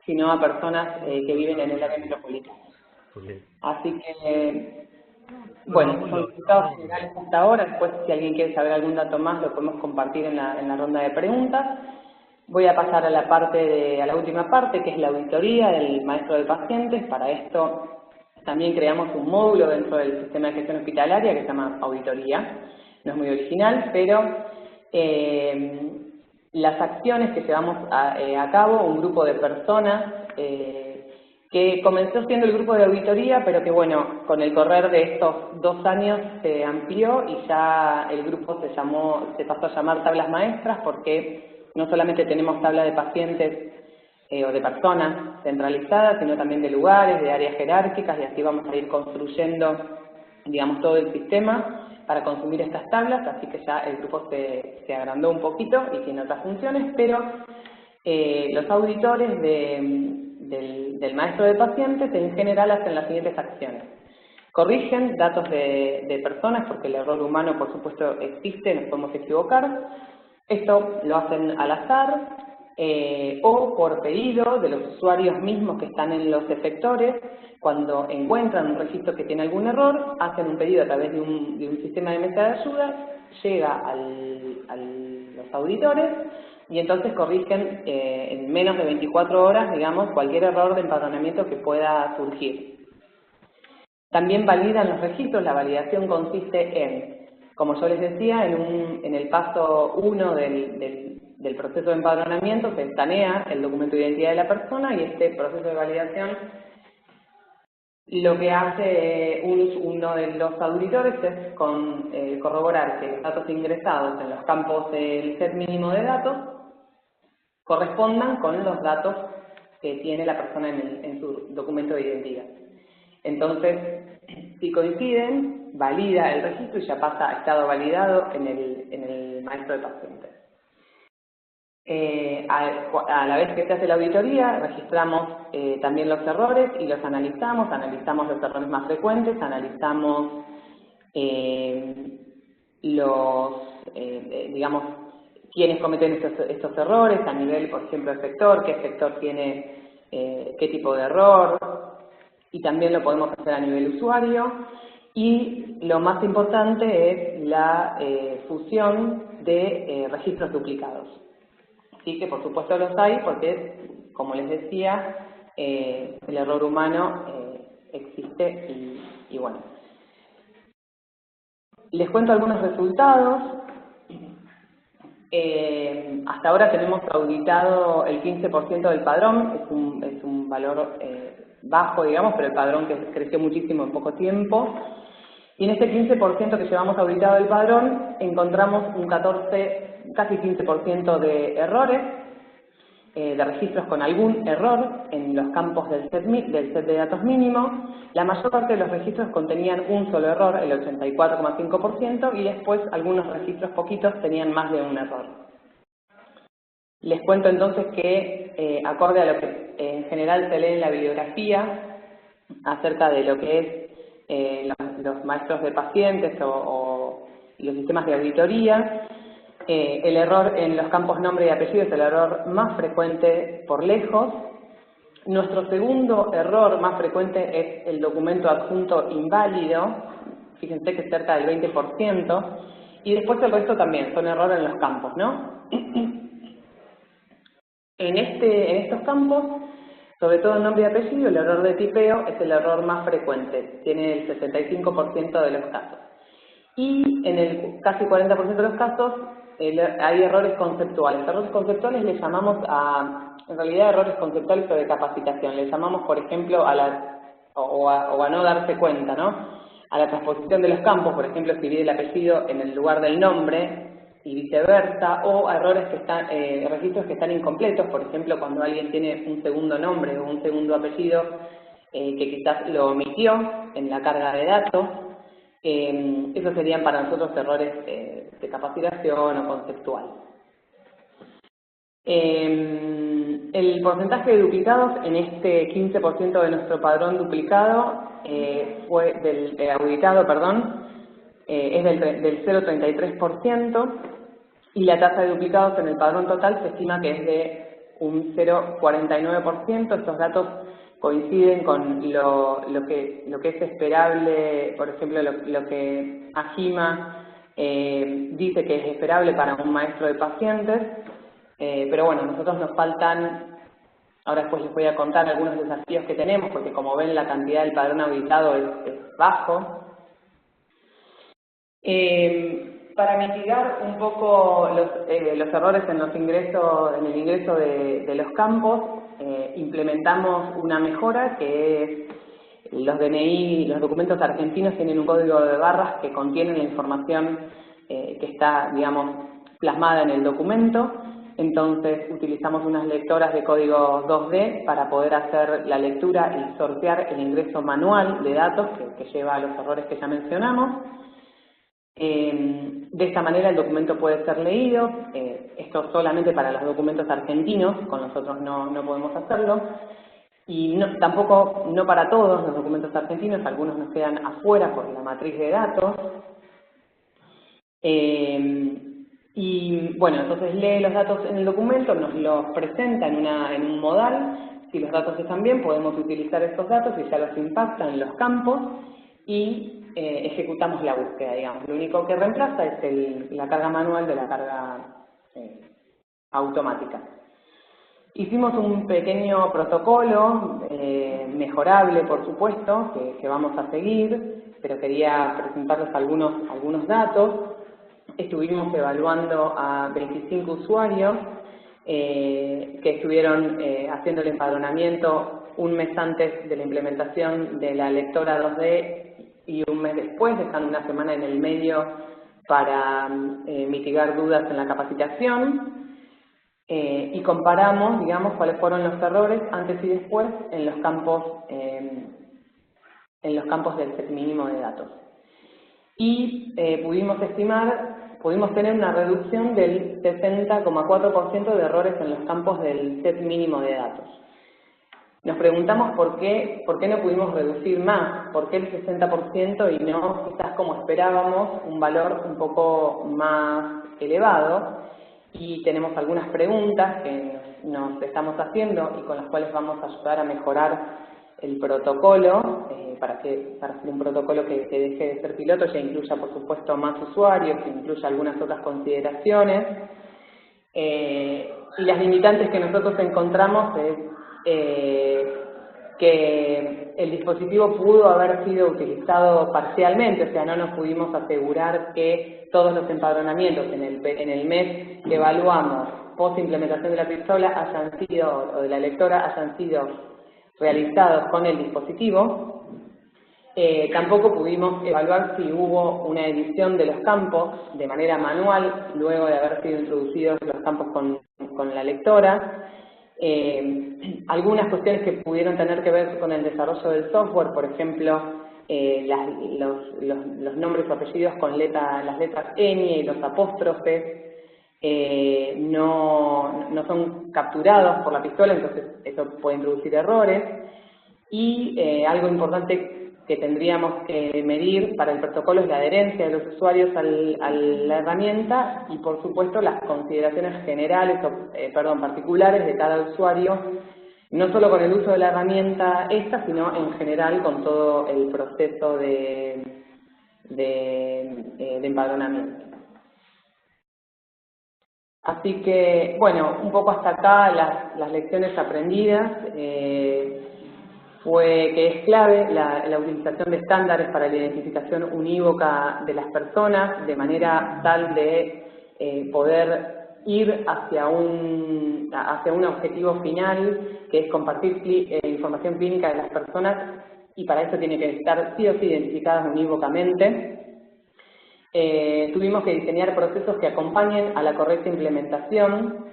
S3: sino a personas que viven en el área metropolitana. Así que, bueno, son resultados generales hasta ahora. Después, si alguien quiere saber algún dato más, lo podemos compartir en la ronda de preguntas. Voy a pasar a la última parte, que es la auditoría del maestro de pacientes. Para esto también creamos un módulo dentro del sistema de gestión hospitalaria que se llama auditoría. No es muy original, pero las acciones que llevamos a cabo, un grupo de personas que comenzó siendo el grupo de auditoría, pero que bueno, con el correr de estos 2 años se amplió y ya el grupo se pasó a llamar tablas maestras, porque no solamente tenemos tabla de pacientes o de personas centralizadas, sino también de lugares, de áreas jerárquicas, y así vamos a ir construyendo, digamos, todo el sistema para consumir estas tablas, así que ya el grupo se agrandó un poquito y tiene otras funciones, pero los auditores del maestro de pacientes en general hacen las siguientes acciones. Corrigen datos de personas, porque el error humano, por supuesto, existe, nos podemos equivocar. Esto lo hacen al azar o por pedido de los usuarios mismos que están en los efectores. Cuando encuentran un registro que tiene algún error, hacen un pedido a través de un sistema de mesa de ayuda, llega a los auditores y entonces corrigen en menos de 24 horas, digamos, cualquier error de empadronamiento que pueda surgir. También validan los registros. La validación consiste en, como yo les decía, en el paso 1 del proceso de empadronamiento se escanea el documento de identidad de la persona y este proceso de validación lo que hace uno de los auditores es corroborar que los datos ingresados en los campos del set mínimo de datos correspondan con los datos que tiene la persona en su documento de identidad. Entonces, si coinciden, valida el registro y ya pasa a estado validado en el maestro de pacientes. A la vez que se hace la auditoría, registramos también los errores y los analizamos los errores más frecuentes, analizamos digamos, quiénes cometen estos errores a nivel, por ejemplo, del sector, qué sector tiene qué tipo de error, y también lo podemos hacer a nivel usuario. Y lo más importante es la fusión de registros duplicados. Sí, que por supuesto los hay porque, como les decía, el error humano existe y bueno. Les cuento algunos resultados. Hasta ahora tenemos auditado el 15% del padrón, es un valor bajo, digamos, pero el padrón que creció muchísimo en poco tiempo. Y en este 15% que llevamos auditado del padrón, encontramos un casi 15% de errores, de registros con algún error en los campos del set de datos mínimo. La mayor parte de los registros contenían un solo error, el 84,5%, y después algunos registros poquitos tenían más de un error. Les cuento entonces que, acorde a lo que en general se lee en la bibliografía acerca de lo que es los maestros de pacientes o los sistemas de auditoría, el error en los campos nombre y apellido es el error más frecuente por lejos. Nuestro segundo error más frecuente es el documento adjunto inválido, fíjense que es cerca del 20%, y después el resto también son errores en los campos, ¿no? En estos campos, sobre todo en nombre y apellido, el error de tipeo es el error más frecuente, tiene el 65% de los casos. Y en el casi 40% de los casos hay errores conceptuales. Errores conceptuales le llamamos en realidad errores conceptuales o de capacitación. Le llamamos, por ejemplo, a no darse cuenta, ¿no? A la transposición de los campos, por ejemplo, escribir el apellido en el lugar del nombre y viceversa, o a errores registros que están incompletos, por ejemplo, cuando alguien tiene un segundo nombre o un segundo apellido que quizás lo omitió en la carga de datos. Esos serían para nosotros errores de capacitación o conceptual. El porcentaje de duplicados en este 15% de nuestro padrón duplicado auditado, es del 0,33%, y la tasa de duplicados en el padrón total se estima que es de un 0,49%. Estos datos coinciden con lo que es esperable, por ejemplo, lo que AJIMA dice que es esperable para un maestro de pacientes, pero bueno, nosotros nos faltan, ahora después les voy a contar algunos desafíos que tenemos, porque como ven la cantidad del padrón auditado es bajo. Para mitigar un poco los errores en el ingreso de los campos, implementamos una mejora que es los DNI, los documentos argentinos tienen un código de barras que contienen la información que está, digamos, plasmada en el documento. Entonces utilizamos unas lectoras de código 2D para poder hacer la lectura y sortear el ingreso manual de datos que lleva a los errores que ya mencionamos. De esta manera el documento puede ser leído, esto solamente para los documentos argentinos, con los otros no podemos hacerlo, y tampoco no para todos los documentos argentinos, algunos nos quedan afuera por la matriz de datos. Y bueno, entonces lee los datos en el documento, nos los presenta en un modal. Si los datos están bien, podemos utilizar estos datos y ya los impacta en los campos y ejecutamos la búsqueda, digamos. Lo único que reemplaza es la carga manual de la carga automática. Hicimos un pequeño protocolo, mejorable por supuesto, que vamos a seguir, pero quería presentarles algunos datos. Estuvimos evaluando a 25 usuarios que estuvieron haciendo el empadronamiento un mes antes de la implementación de la lectora 2D y un mes después, dejando una semana en el medio para mitigar dudas en la capacitación. Y comparamos, digamos, cuáles fueron los errores antes y después en los campos del set mínimo de datos. Y pudimos tener una reducción del 60,4% de errores en los campos del set mínimo de datos. Nos preguntamos por qué no pudimos reducir más, por qué el 60% y no quizás como esperábamos un valor un poco más elevado. Y tenemos algunas preguntas que nos estamos haciendo y con las cuales vamos a ayudar a mejorar el protocolo, para hacer un protocolo que deje de ser piloto, ya incluya por supuesto más usuarios, que incluya algunas otras consideraciones. Y las limitantes que nosotros encontramos es que el dispositivo pudo haber sido utilizado parcialmente, o sea, no nos pudimos asegurar que todos los empadronamientos en el mes que evaluamos post implementación de la pistola o de la lectora hayan sido realizados con el dispositivo. Tampoco pudimos evaluar si hubo una edición de los campos de manera manual luego de haber sido introducidos los campos con la lectora. Algunas cuestiones que pudieron tener que ver con el desarrollo del software, por ejemplo, los nombres o apellidos con las letras ñ y los apóstrofes no son capturados por la pistola, entonces eso puede introducir errores. Y algo importante que tendríamos que medir para el protocolo es la adherencia de los usuarios a la herramienta y, por supuesto, las consideraciones generales particulares de cada usuario, no solo con el uso de la herramienta sino en general con todo el proceso de empadronamiento. Así que, bueno, un poco hasta acá las lecciones aprendidas. Fue que es clave la utilización de estándares para la identificación unívoca de las personas, de manera tal de poder ir hacia un objetivo final, que es compartir información clínica de las personas, y para eso tiene que estar sí o sí identificadas unívocamente. Tuvimos que diseñar procesos que acompañen a la correcta implementación.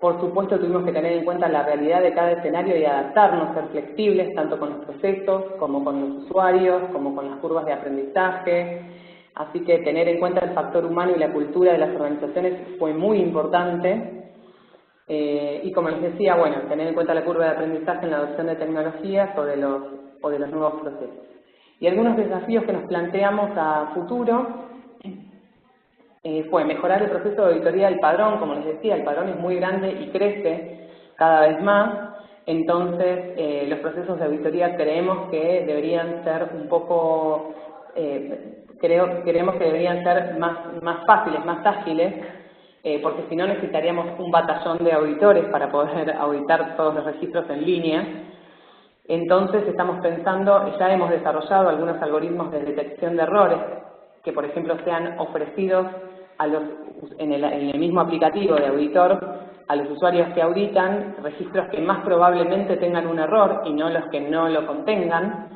S3: Por supuesto, tuvimos que tener en cuenta la realidad de cada escenario y adaptarnos, ser flexibles, tanto con los procesos, como con los usuarios, como con las curvas de aprendizaje. Así que tener en cuenta el factor humano y la cultura de las organizaciones fue muy importante. Y como les decía, bueno, tener en cuenta la curva de aprendizaje en la adopción de tecnologías o de los nuevos procesos. Y algunos desafíos que nos planteamos a futuro fue mejorar el proceso de auditoría del padrón. Como les decía, el padrón es muy grande y crece cada vez más. Entonces, los procesos de auditoría creemos que deberían ser un poco, creemos que deberían ser más fáciles, más ágiles, porque si no necesitaríamos un batallón de auditores para poder auditar todos los registros en línea. Entonces, estamos pensando, ya hemos desarrollado algunos algoritmos de detección de errores que, por ejemplo, sean ofrecidos en el mismo aplicativo de auditor a los usuarios que auditan, registros que más probablemente tengan un error y no los que no lo contengan,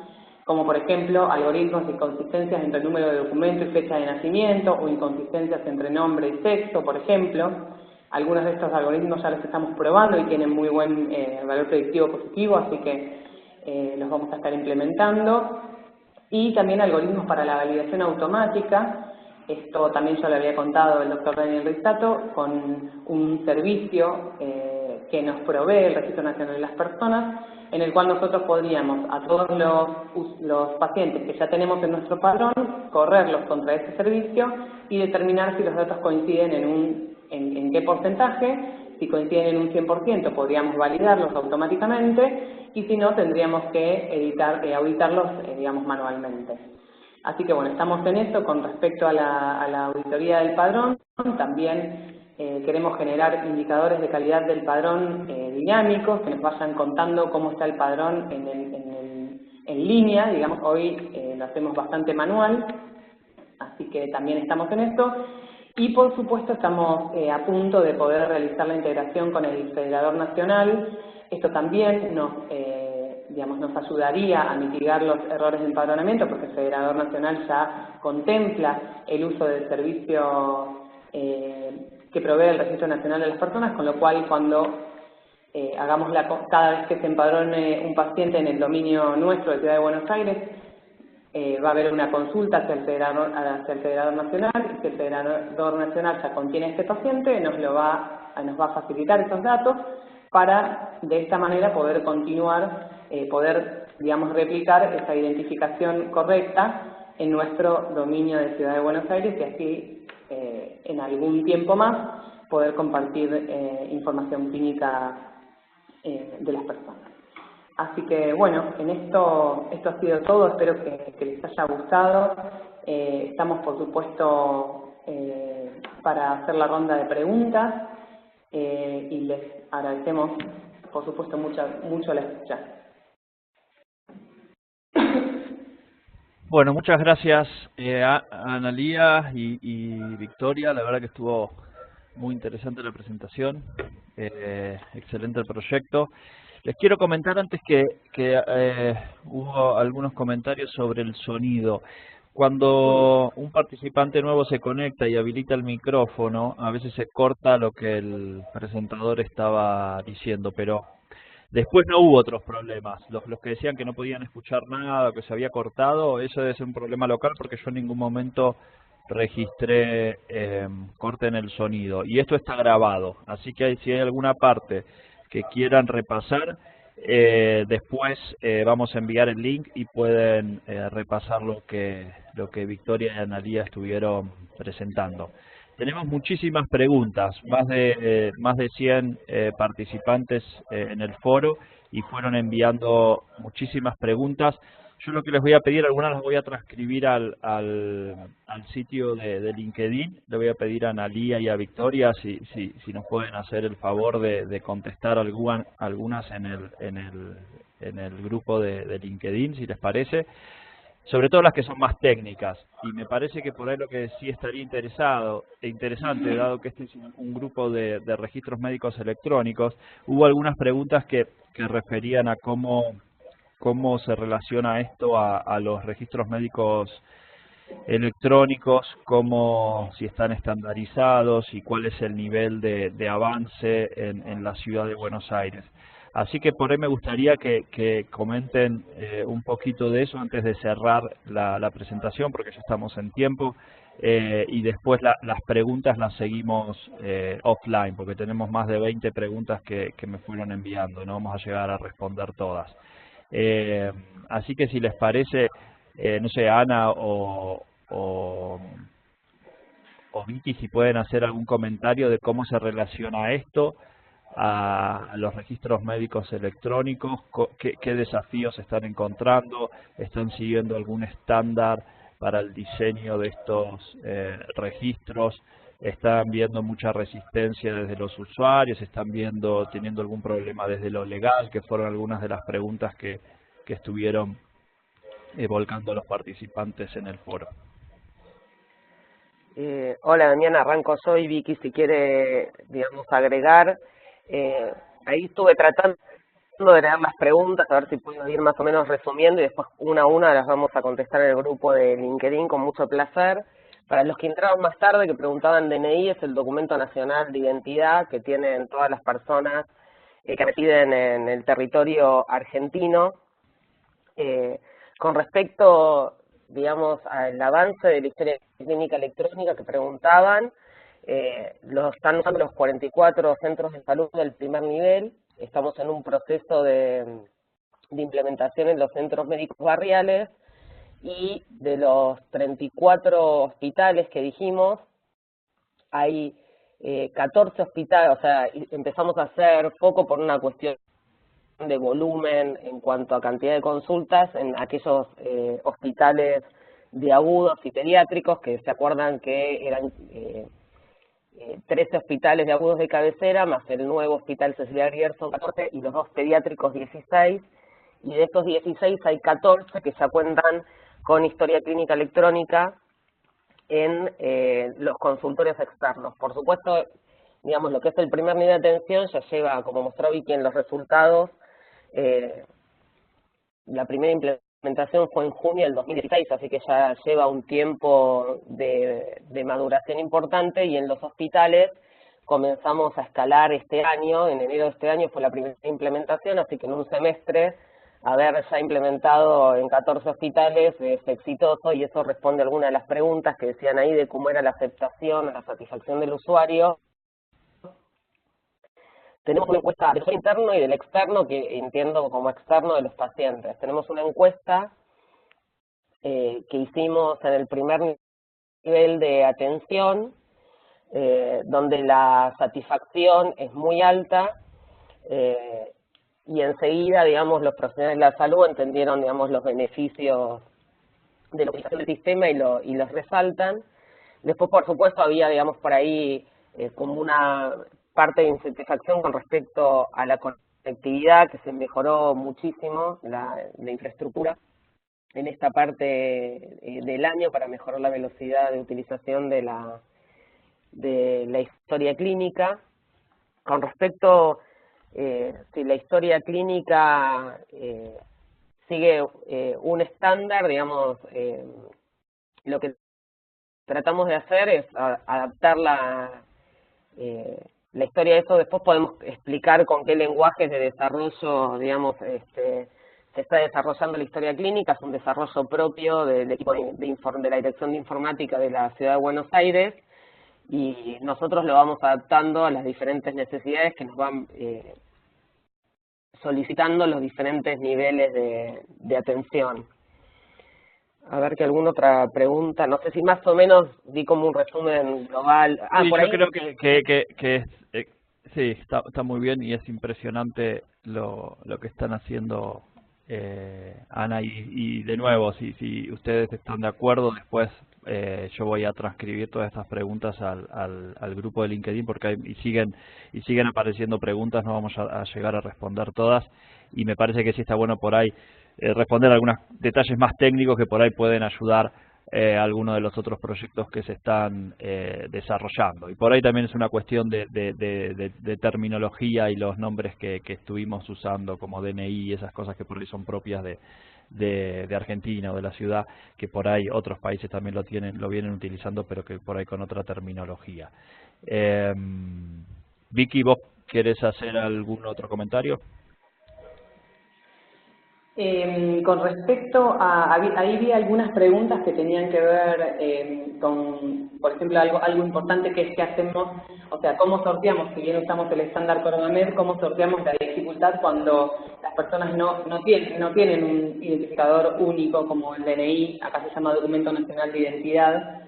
S3: como por ejemplo algoritmos de inconsistencias entre el número de documento y fecha de nacimiento, o inconsistencias entre nombre y sexo, por ejemplo. Algunos de estos algoritmos ya los estamos probando y tienen muy buen valor predictivo positivo, así que los vamos a estar implementando. Y también algoritmos para la validación automática. Esto también yo le había contado el doctor Daniel Risato, con un servicio que nos provee el Registro Nacional de las Personas, en el cual nosotros podríamos a todos los pacientes que ya tenemos en nuestro padrón, correrlos contra ese servicio y determinar si los datos coinciden en qué porcentaje. Si coinciden en un 100%, podríamos validarlos automáticamente, y si no, tendríamos que auditarlos, digamos, manualmente. Así que bueno, estamos en eso con respecto a la auditoría del padrón. También queremos generar indicadores de calidad del padrón dinámicos, que nos vayan contando cómo está el padrón en línea. Digamos, hoy lo hacemos bastante manual, así que también estamos en esto. Y por supuesto estamos a punto de poder realizar la integración con el Federador Nacional. Esto también nos ayudaría a mitigar los errores de empadronamiento, porque el Federador Nacional ya contempla el uso del servicio que provee el Registro Nacional de las Personas, con lo cual cuando cada vez que se empadrone un paciente en el dominio nuestro de Ciudad de Buenos Aires, va a haber una consulta hacia el Federador Nacional, y si el Federador Nacional ya contiene a este paciente, nos va a facilitar esos datos para, de esta manera, poder continuar, digamos, replicar esa identificación correcta en nuestro dominio de Ciudad de Buenos Aires, y así, en algún tiempo más, poder compartir información clínica de las personas. Así que, bueno, en esto ha sido todo. Espero que les haya gustado. Estamos, por supuesto, para hacer la ronda de preguntas, y les agradecemos, por supuesto, mucho la escucha.
S2: Bueno, muchas gracias a Analía y Victoria. La verdad que estuvo muy interesante la presentación. Excelente el proyecto. Les quiero comentar antes que hubo algunos comentarios sobre el sonido. Cuando un participante nuevo se conecta y habilita el micrófono, a veces se corta lo que el presentador estaba diciendo, pero después no hubo otros problemas. Los que decían que no podían escuchar nada, que se había cortado, eso debe ser un problema local, porque yo en ningún momento registré corte en el sonido. Y esto está grabado, así que si hay alguna parte que quieran repasar, después vamos a enviar el link y pueden repasar lo que Victoria y Analía estuvieron presentando. Tenemos muchísimas preguntas, más de 100 participantes en el foro, y fueron enviando muchísimas preguntas. Yo lo que les voy a pedir, algunas las voy a transcribir al sitio de LinkedIn. Le voy a pedir a Analía y a Victoria si nos pueden hacer el favor de contestar algunas en el grupo de LinkedIn, si les parece. Sobre todo las que son más técnicas. Y me parece que por ahí lo que sí estaría interesante, dado que este es un grupo de registros médicos electrónicos, hubo algunas preguntas que referían a cómo se relaciona esto a los registros médicos electrónicos, si están estandarizados y cuál es el nivel de avance en la ciudad de Buenos Aires. Así que por ahí me gustaría que comenten un poquito de eso antes de cerrar la presentación, porque ya estamos en tiempo, y después las preguntas las seguimos offline, porque tenemos más de 20 preguntas que me fueron enviando, no vamos a llegar a responder todas. Así que si les parece, no sé, Ana o Vicky, si pueden hacer algún comentario de cómo se relaciona esto a los registros médicos electrónicos, qué desafíos están encontrando, están siguiendo algún estándar para el diseño de estos registros, están viendo mucha resistencia desde los usuarios, están teniendo algún problema desde lo legal, que fueron algunas de las preguntas que estuvieron volcando los participantes en el foro.
S4: Hola Damián, arranco yo y Vicky si quiere, digamos, agregar. Ahí estuve tratando de leer las preguntas, a ver si puedo ir más o menos resumiendo, y después una a una las vamos a contestar en el grupo de LinkedIn con mucho placer. Para los que entraron más tarde, que preguntaban DNI, es el documento nacional de identidad que tienen todas las personas que residen en el territorio argentino. Con respecto, digamos, al avance de la historia clínica electrónica que preguntaban, lo están usando los 44 centros de salud del primer nivel. Estamos en un proceso de implementación en los centros médicos barriales, y de los 34 hospitales que dijimos, hay 14 hospitales, o sea, empezamos a hacer foco por una cuestión de volumen en cuanto a cantidad de consultas en aquellos hospitales de agudos y pediátricos, que se acuerdan que eran 13 hospitales de agudos de cabecera, más el nuevo hospital Cecilia Grierson, 14, y los 2 pediátricos, 16, y de estos 16 hay 14 que ya cuentan con historia clínica electrónica en los consultorios externos. Por supuesto, digamos, lo que es el primer nivel de atención ya lleva, como mostró Vicky en los resultados, la primera implementación fue en junio del 2016, así que ya lleva un tiempo de maduración importante, y en los hospitales comenzamos a escalar este año. En enero de este año fue la primera implementación, así que en un semestre haber ya implementado en 14 hospitales es exitoso, y eso responde a algunas de las preguntas que decían ahí de cómo era la aceptación, la satisfacción del usuario. Tenemos una encuesta del interno y del externo, que entiendo como externo de los pacientes. Tenemos una encuesta que hicimos en el primer nivel de atención, donde la satisfacción es muy alta, y enseguida, digamos, los profesionales de la salud entendieron, digamos, los beneficios de la utilización del sistema y los resaltan. Después, por supuesto, había, digamos, por ahí como una parte de insatisfacción con respecto a la conectividad, que se mejoró muchísimo la infraestructura en esta parte del año para mejorar la velocidad de utilización de la historia clínica. Con respecto si la historia clínica sigue un estándar, digamos, lo que tratamos de hacer es adaptar la historia de eso. Después podemos explicar con qué lenguajes de desarrollo, digamos, se está desarrollando la historia clínica. Es un desarrollo propio del equipo de la Dirección de Informática de la Ciudad de Buenos Aires, y nosotros lo vamos adaptando a las diferentes necesidades que nos van solicitando los diferentes niveles de atención. A ver, que alguna otra pregunta, no sé si más o menos di como un resumen global.
S2: Sí,
S4: por ahí.
S2: yo creo que es, sí, está muy bien, y es impresionante lo que están haciendo Ana, y de nuevo, si ustedes están de acuerdo, después yo voy a transcribir todas estas preguntas al grupo de LinkedIn, porque siguen apareciendo preguntas, no vamos a llegar a responder todas, y me parece que sí está bueno por ahí responder algunos detalles más técnicos que por ahí pueden ayudar a algunos de los otros proyectos que se están desarrollando. Y por ahí también es una cuestión de terminología y los nombres que estuvimos usando, como DNI y esas cosas que por ahí son propias de Argentina o de la ciudad, que por ahí otros países también lo vienen utilizando, pero que por ahí con otra terminología. Vicky, ¿vos querés hacer algún otro comentario?
S3: Con respecto ahí vi algunas preguntas que tenían que ver con, por ejemplo, algo importante que es que hacemos, o sea, cómo sorteamos, si bien usamos el estándar Coronamed, cómo sorteamos la dificultad cuando las personas no tienen un identificador único como el DNI, acá se llama Documento Nacional de Identidad,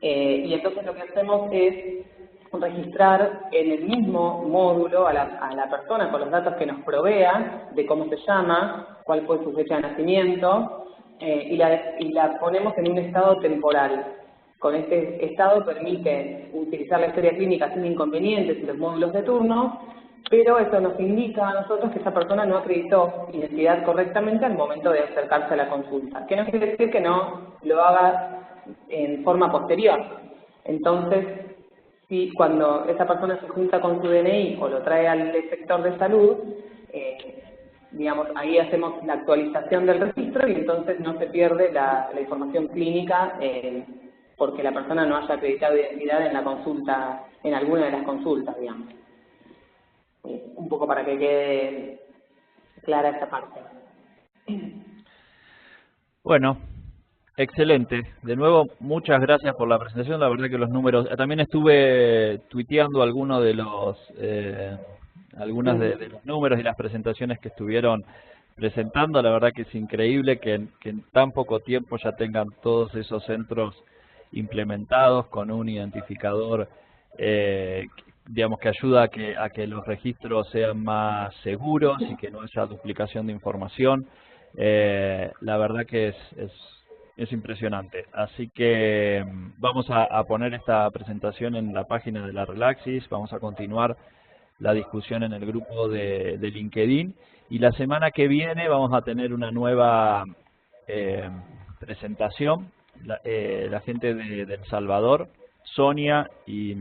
S3: y entonces lo que hacemos es registrar en el mismo módulo a la persona con los datos que nos provea, de cómo se llama, cuál fue su fecha de nacimiento, y la ponemos en un estado temporal. Con este estado permite utilizar la historia clínica sin inconvenientes y los módulos de turno, pero eso nos indica a nosotros que esa persona no acreditó identidad correctamente al momento de acercarse a la consulta, que no quiere decir que no lo haga en forma posterior. Entonces, si cuando esa persona se junta con su DNI o lo trae al sector de salud, digamos, ahí hacemos la actualización del registro y entonces no se pierde la información clínica porque la persona no haya acreditado identidad en la consulta, en alguna de las consultas, digamos. Un poco para que quede clara esta parte.
S2: Bueno, excelente. De nuevo, muchas gracias por la presentación. La verdad que los números... También estuve tuiteando algunos de los de los números y las presentaciones que estuvieron presentando. La verdad que es increíble que en tan poco tiempo ya tengan todos esos centros implementados con un identificador digamos que ayuda a que los registros sean más seguros y que no haya duplicación de información. La verdad que es impresionante. Así que vamos a poner esta presentación en la página de la Relaxis, vamos a continuar la discusión en el grupo de LinkedIn y la semana que viene vamos a tener una nueva presentación. La gente de El Salvador, Sonia y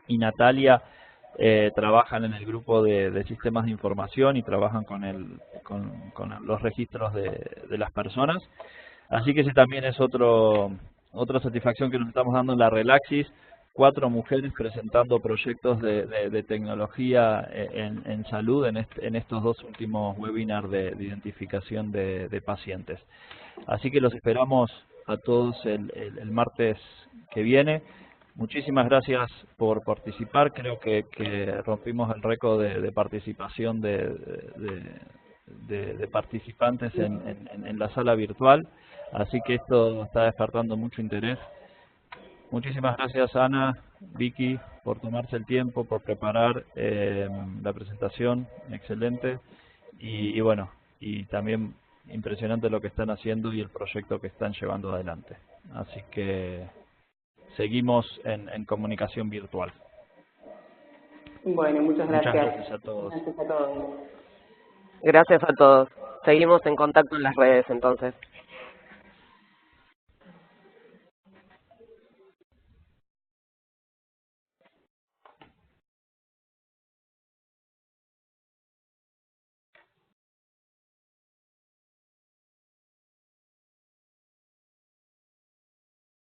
S2: Natalia, trabajan en el grupo de sistemas de información y trabajan con los registros de las personas. Así que ese también es otra satisfacción que nos estamos dando en la Relaxis. 4 mujeres presentando proyectos de tecnología en salud en estos 2 últimos webinars de identificación de pacientes. Así que los esperamos a todos el martes que viene. Muchísimas gracias por participar. Creo que rompimos el récord de participación de participantes en la sala virtual. Así que esto está despertando mucho interés. Muchísimas gracias, Ana, Vicky, por tomarse el tiempo, por preparar la presentación. Excelente. Y bueno, y también impresionante lo que están haciendo y el proyecto que están llevando adelante. Así que seguimos en comunicación virtual.
S3: Bueno, muchas gracias.
S2: Muchas gracias a todos.
S3: Gracias a todos.
S4: Gracias a todos. Seguimos en contacto en las redes entonces.